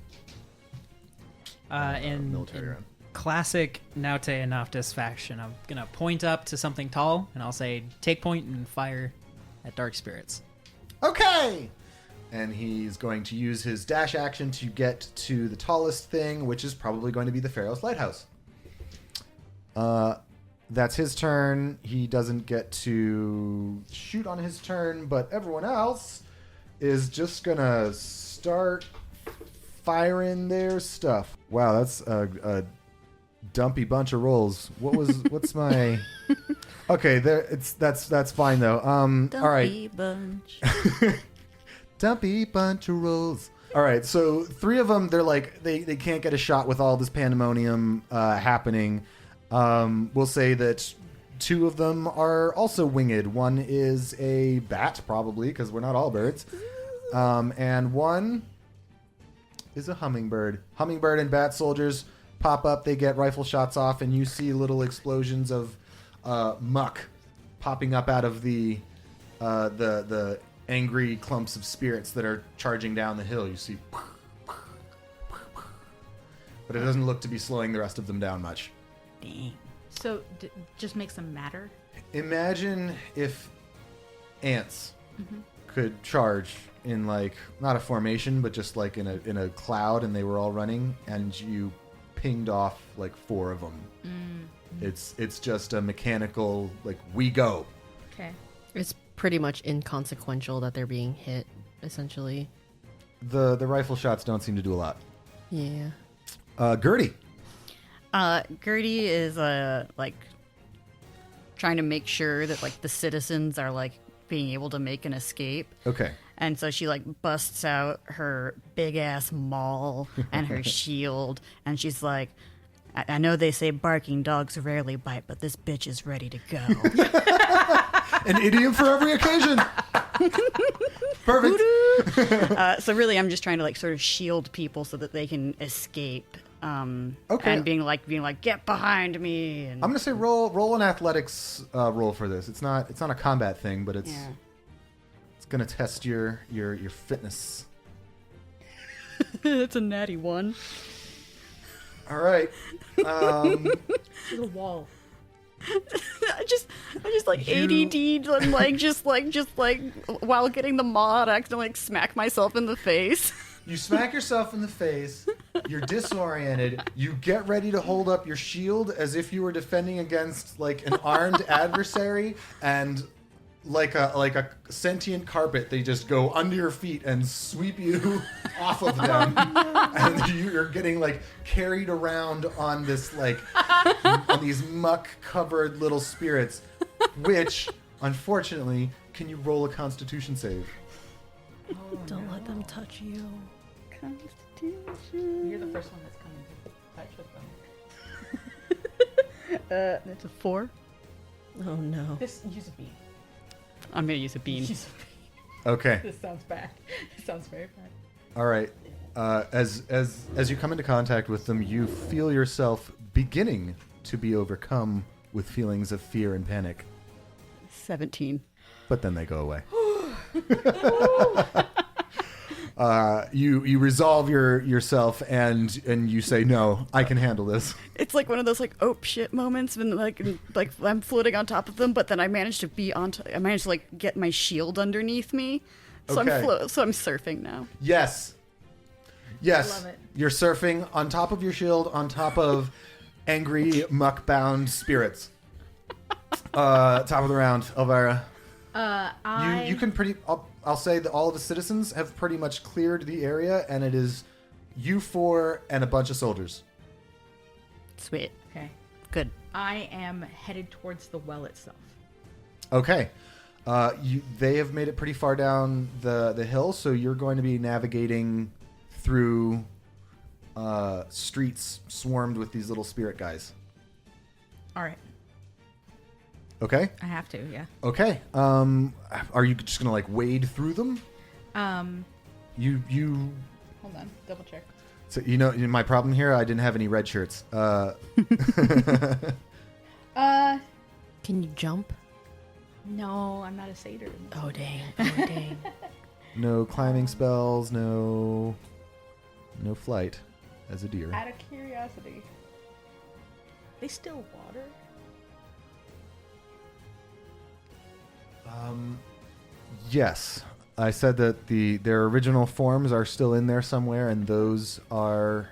military In round. classic Naute and Naftis faction, I'm going to point up to something tall, and I'll say, take point and fire at dark spirits. Okay! And he's going to use his dash action to get to the tallest thing, which is probably going to be the Pharaoh's Lighthouse. That's his turn. He doesn't get to shoot on his turn, but everyone else is just going to start firing their stuff. Wow, that's a dumpy bunch of rolls. What's my... Okay, that's fine though. Dumpy all right. bunch. Dumpy bunch of rolls. All right, so 3 of them, they're like they can't get a shot with all this pandemonium happening. We'll say that 2 of them are also winged. One is a bat, probably, because we're not all birds. And one is a hummingbird. Hummingbird and bat soldiers pop up. They get rifle shots off, and you see little explosions of muck popping up out of the angry clumps of spirits that are charging down the hill. You see, but it doesn't look to be slowing the rest of them down much. Dang. So just makes them matter. Imagine if ants could charge in like not a formation, but just like in a cloud, and they were all running, and you pinged off like 4 of them. It's just a mechanical like we go. Okay. It's pretty much inconsequential that they're being hit, essentially. The rifle shots don't seem to do a lot. Yeah. Gertie. Gertie is like trying to make sure that like the citizens are like being able to make an escape. Okay. And so she like busts out her big ass maul and her shield, and she's like, I know they say barking dogs rarely bite, but this bitch is ready to go. An idiom for every occasion. Perfect. So really, I'm just trying to like sort of shield people so that they can escape. Okay. And being like, get behind me. And I'm gonna say roll an athletics roll for this. It's not a combat thing, but it's gonna test your fitness. It's a natty 1. All right. To the wall. I just like ADD and like just like while getting the mod, I accidentally like smack myself in the face. You smack yourself in the face. You're disoriented. You get ready to hold up your shield as if you were defending against like an armed adversary, and like a sentient carpet, they just go under your feet and sweep you off of them, and you're getting like carried around on this like on these muck covered little spirits, which unfortunately, can you roll a Constitution save? Don't let them touch you. Constitution. You're the first one that's coming to touch with them. That's a 4. Oh no. This use a bean. I'm gonna use a bean. Use a bean. Okay. This sounds bad. It sounds very bad. All right. As you come into contact with them, you feel yourself beginning to be overcome with feelings of fear and panic. 17. But then they go away. You resolve yourself and you say, no, I can handle this. It's like one of those like oh shit moments when like I'm floating on top of them, but then I managed to like get my shield underneath me, so Okay. I'm surfing now. Yes. Love it. You're surfing on top of your shield, on top of angry muckbound spirits. Top of the round, Elvira. You can I'll say that all of the citizens have pretty much cleared the area, and it is you 4 and a bunch of soldiers. Sweet. Okay. Good. I am headed towards the well itself. Okay. They have made it pretty far down the hill, so you're going to be navigating through streets swarmed with these little spirit guys. All right. Okay? I have to, yeah. Okay. Are you just going to, like, wade through them? You... Hold on. Double check. So, my problem here, I didn't have any red shirts. Can you jump? No, I'm not a satyr. Oh dang. Oh dang. No climbing spells, no flight as a deer. Out of curiosity. They still water? Yes. I said that their original forms are still in there somewhere, and those are...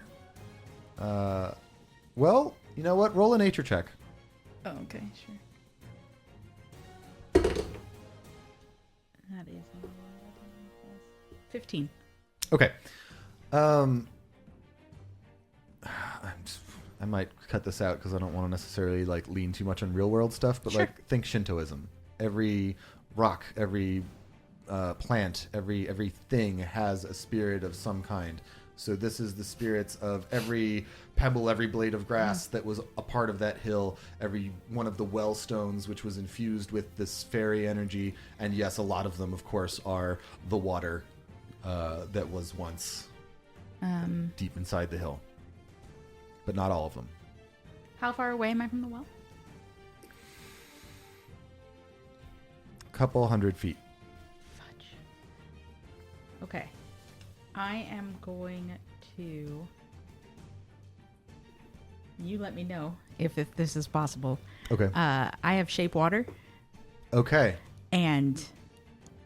well, you know what? Roll a nature check. Oh, okay, sure. That is 15. Okay. I might cut this out because I don't want to necessarily like lean too much on real world stuff, but Sure. like think Shintoism. Every rock, every plant, everything has a spirit of some kind. So this is the spirits of every pebble, every blade of grass that was a part of that hill, every one of the well stones which was infused with this fairy energy, and yes, a lot of them, of course, are the water that was once deep inside the hill. But not all of them. How far away am I from the well? Couple 100 feet. Fudge. Okay. I am going to... You let me know if this is possible. Okay. I have shape water, Okay. and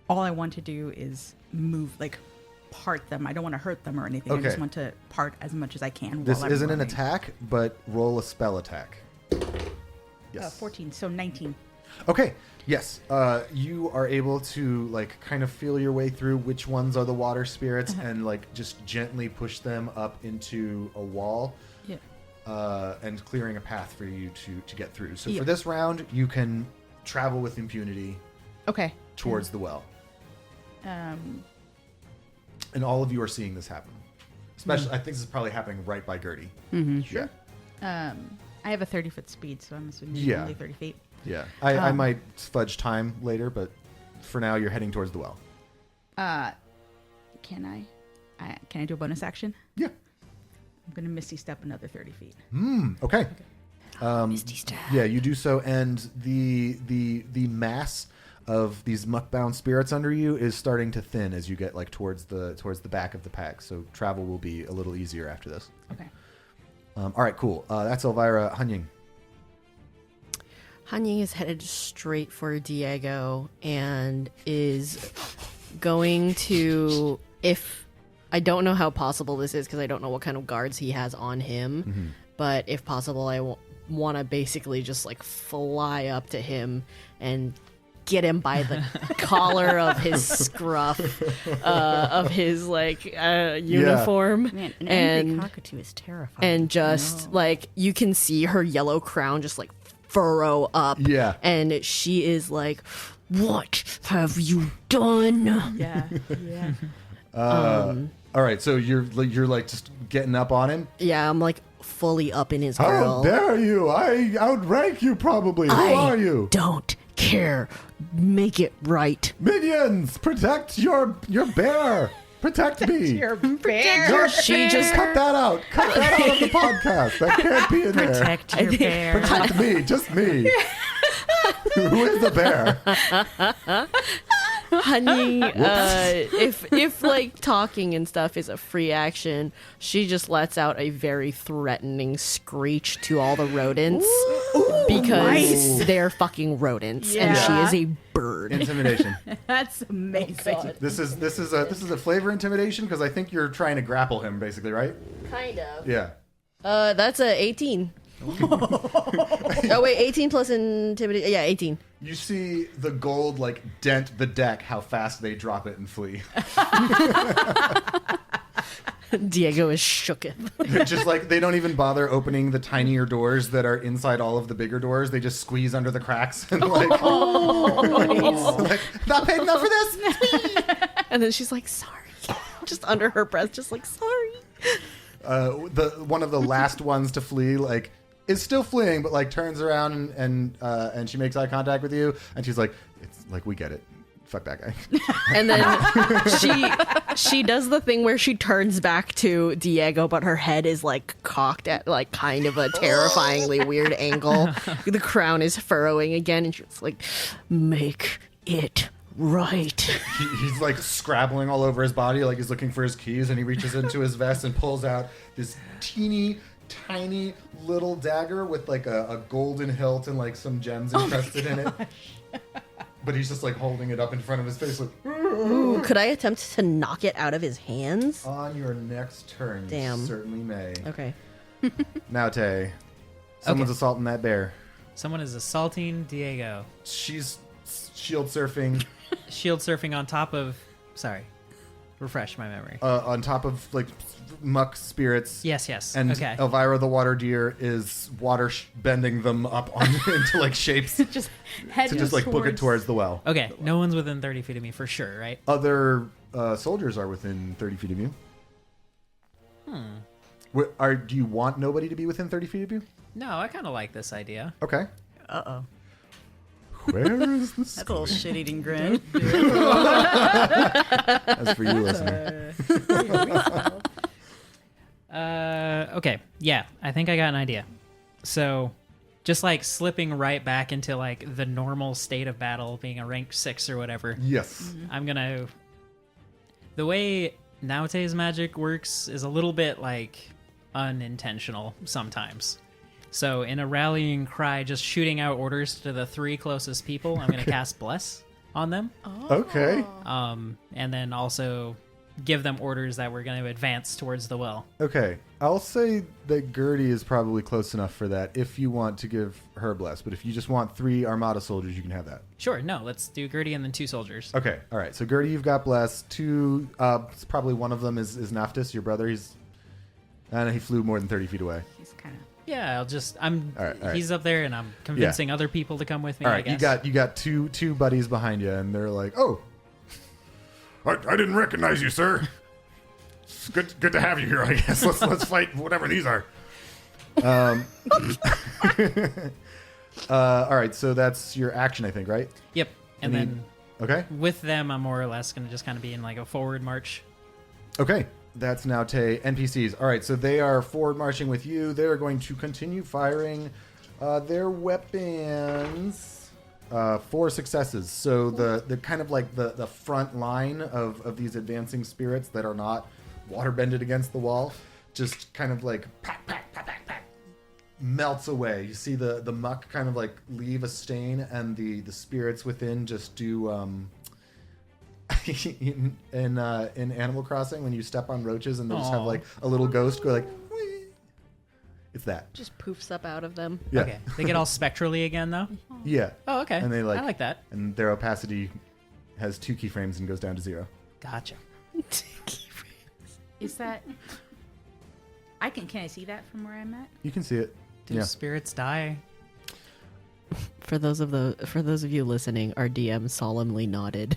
all I want to do is move, like, part them. I don't want to hurt them or anything. I Okay. just want to part as much as I can. This while I'm isn't an running. attack, but roll a spell attack. Yes. 14, so 19. Okay. Yes. You are able to like kind of feel your way through which ones are the water spirits and like just gently push them up into a wall. Yeah. And clearing a path for you to get through. So Yeah. for this round, you can travel with impunity Okay. towards the well. Um, And all of you are seeing this happen. Especially, I think this is probably happening right by Gertie. Sure. Yeah. I have a 30-foot speed, so I'm assuming Yeah. only 30 feet. Yeah. I might fudge time later, but for now, you're heading towards the well. Can I do a bonus action? Yeah. I'm going to Misty Step another 30 feet. Okay. Misty Step. Yeah, you do so, and the mass of these muckbound spirits under you is starting to thin as you get like towards the back of the pack. So travel will be a little easier after this. Okay. All right, cool. That's Elvira. HanYing. HanYing is headed straight for Diego and is going to, if I don't know how possible this is because I don't know what kind of guards he has on him, but if possible, I want to basically just like fly up to him and get him by the collar of his scruff, of his like uniform. Man, an angry And- cockatoo is terrifying. And just like you can see her yellow crown just like furrow up. Yeah. And she is like, "What have you done?" Yeah. Yeah. All right, so you're like just getting up on him. Yeah, I'm like fully up in his How grill. dare you! I outrank you probably. Who I are you? don't care. Make it right. Minions, protect your bear. Protect me. Your bear. She just Cut that out. Cut that out of the podcast. That can't be in there. Protect your bear. Protect me, just me. Who is the bear? Honey, if like talking and stuff is a free action, she just lets out a very threatening screech to all the rodents because they're fucking rodents and she Yeah. is a bird. Intimidation. That's amazing. This is a flavor intimidation because I think you're trying to grapple him, basically, right? Kind of. Yeah. That's a 18. Oh wait, 18 plus intimidation. Yeah, 18. You see the gold like dent the deck. How fast they drop it and flee. Diego is shooketh. They're just like they don't even bother opening the tinier doors that are inside all of the bigger doors. They just squeeze under the cracks and like, like not paid enough for this. And then she's like, "Sorry," just under her breath, just like, "Sorry." The one of the last ones to flee like is still fleeing, but like turns around and she makes eye contact with you, and she's like, "It's like we get it. Fuck that guy." And then she does the thing where she turns back to Diego, but her head is like cocked at like kind of a terrifyingly weird angle. The crown is furrowing again, and she's like, "Make it right." He's like scrabbling all over his body, like he's looking for his keys, and he reaches into his vest and pulls out this teeny tiny little dagger with like a golden hilt and like some gems encrusted in it. But he's just like holding it up in front of his face like, Ooh, could I attempt to knock it out of his hands? on your next turn. Damn. You certainly may. Okay. Now, Tay, someone's Okay. assaulting that bear. Someone is assaulting Diego. She's shield surfing Shield surfing on top of. Sorry. Refresh my memory. on top of like muck spirits. Yes. And Okay. Elvira the water deer is water bending them up into like shapes Just head to just like book it towards the well. Okay. No one's within 30 feet of me for sure, right? Other soldiers are within 30 feet of you. Do you want nobody to be within 30 feet of you? No, I kind of like this idea. Okay. Uh-oh. Where is this? That's a little shit-eating grin. That's for you, listener. Okay. Yeah, I think I got an idea. So, just like slipping right back into like the normal state of battle, being a rank 6 or whatever. Yes. I'm gonna. The way Naute's magic works is a little bit like unintentional sometimes. So, in a rallying cry, just shooting out orders to the 3 closest people, I'm gonna cast Bless. on them. Okay. And then also give them orders that we're going to advance towards the well. Okay. I'll say that Gertie is probably close enough for that if you want to give her bless. But if you just want 3 Armada soldiers, you can have that. Sure. No, let's do Gertie and then 2 soldiers. Okay. All right. So Gertie, you've got bless. 2, probably one of them is Naftis, your brother. He flew more than 30 feet away. He's kind of. Yeah, All right. he's up there and I'm convincing other people to come with me, All I right. guess. You got two buddies behind you, and they're like, "Oh, I didn't recognize you, sir. It's good to have you here. I guess let's fight whatever these are." All right. So that's your action, I think, right? Yep. And then Okay. with them, I'm more or less going to just kind of be in like a forward march. Okay. That's now NPCs. All right, so they are forward marching with you. They're going to continue firing their weapons. 4 successes. So the kind of like the front line of these advancing spirits that are not water bended against the wall, just kind of like pack, melts away. You see the muck kind of like leave a stain, and the spirits within just do. In Animal Crossing, when you step on roaches and they just have like a little ghost go like, whee. It's that. Just poofs up out of them. Yeah. Okay. They get all spectrally again, though? Yeah. Oh, okay. And they I like that. And their opacity has 2 keyframes and goes down to 0. Gotcha. Is that? Can I see that from where I'm at? You can see it. Do Yeah. spirits die? For those of you listening, our DM solemnly nodded.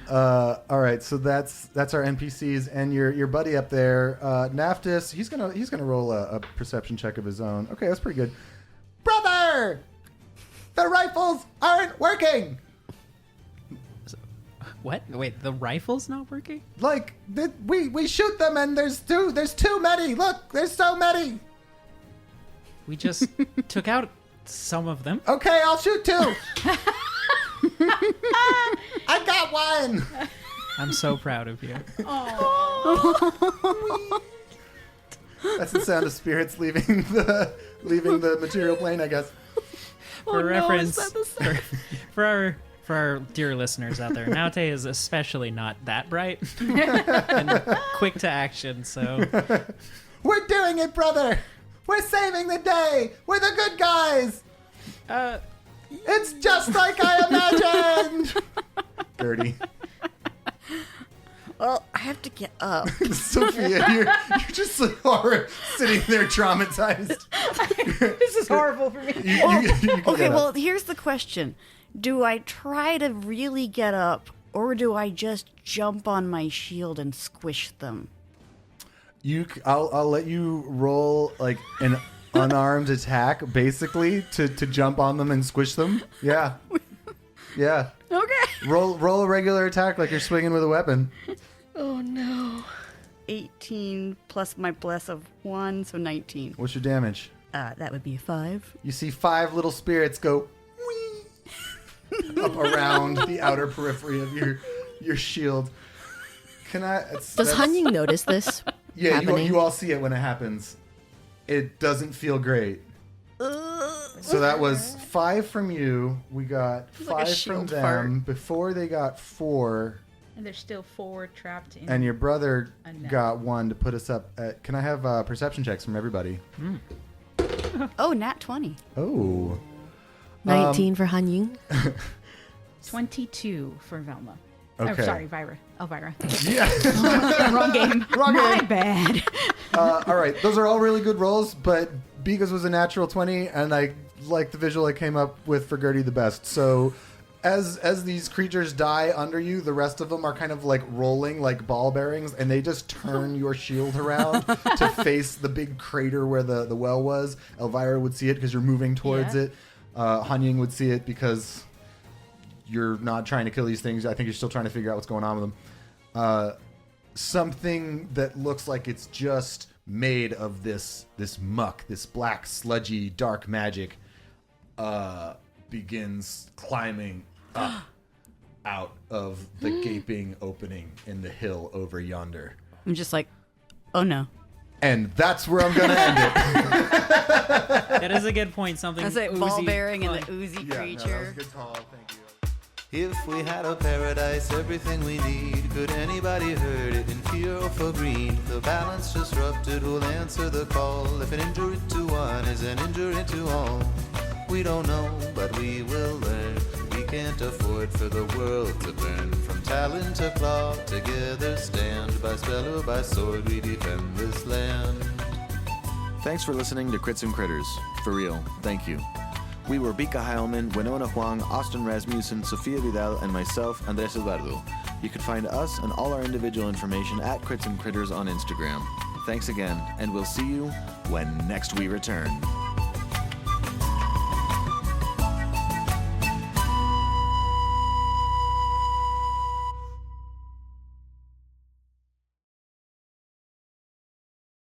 All right, so that's our NPCs, and your buddy up there, Naftis. He's gonna roll a perception check of his own. Okay, that's pretty good. Brother, the rifles aren't working. What? Wait, the rifle's not working? Like we shoot them, and there's too many. Look, there's so many. We just took out some of them. Okay, I'll shoot 2. I got one. I'm so proud of you. That's the sound of spirits leaving the material plane, I guess. For reference, for our dear listeners out there, Naute is especially not that bright and quick to action, so... We're doing it, brother! We're saving the day! We're the good guys! It's just like I imagined! Gertie. Well, I have to get up. Sophia, you're just sitting there traumatized. This is horrible for me. You can Okay, get well, up. here's the question. Do I try to really get up, or do I just jump on my shield and squish them? I'll let you roll like an unarmed attack, basically, to jump on them and squish them. Yeah. Yeah. Okay. Roll a regular attack like you're swinging with a weapon. Oh no. 18 plus my bless of 1, so 19. What's your damage? That would be a 5. You see 5 little spirits go whee, up around the outer periphery of your shield. Does HanYing notice this? Yeah, happening? you all see it when it happens. It doesn't feel great. So that was 5 from you. We got 5 like a from shield them. fart. Before they got 4. And they're still forward trapped in. And your brother Unknown. got 1 to put us up at... Can I have perception checks from everybody? Oh, nat 20. Oh. 19 for HanYing. 22 for Velma. Okay. Oh, sorry, Elvira. Yeah. Wrong game. Wrong My game. bad. All right. Those are all really good rolls, but Biga's was a natural 20, and I like the visual I came up with for Gertie the best. So as these creatures die under you, the rest of them are kind of like rolling like ball bearings, and they just turn your shield around to face the big crater where the well was. Elvira would see it because you're moving towards it. HanYing would see it because you're not trying to kill these things. I think you're still trying to figure out what's going on with them. Something that looks like it's just made of this muck, this black, sludgy, dark magic, begins climbing up out of the gaping opening in the hill over yonder. I'm just like, oh no. And that's where I'm going to end it. That is a good point. Something That's it. oozy Ball bearing and flying. the oozy Yeah, no, that creature. was a good call. Thank you. If we had a paradise, everything we need, could anybody hurt it in fear or for greed? The balance disrupted will answer the call. If an injury to one is an injury to all, we don't know, but we will learn. We can't afford for the world to burn. From talon to claw, together stand. By spell or by sword, we defend this land. Thanks for listening to Crits and Critters. For real, thank you. We were Mica Heilman, Winona Huang, Austin Rasmussen, Sofia Vidal, and myself, Andres Eduardo. You can find us and all our individual information at Crits and Critters on Instagram. Thanks again, and we'll see you when next we return.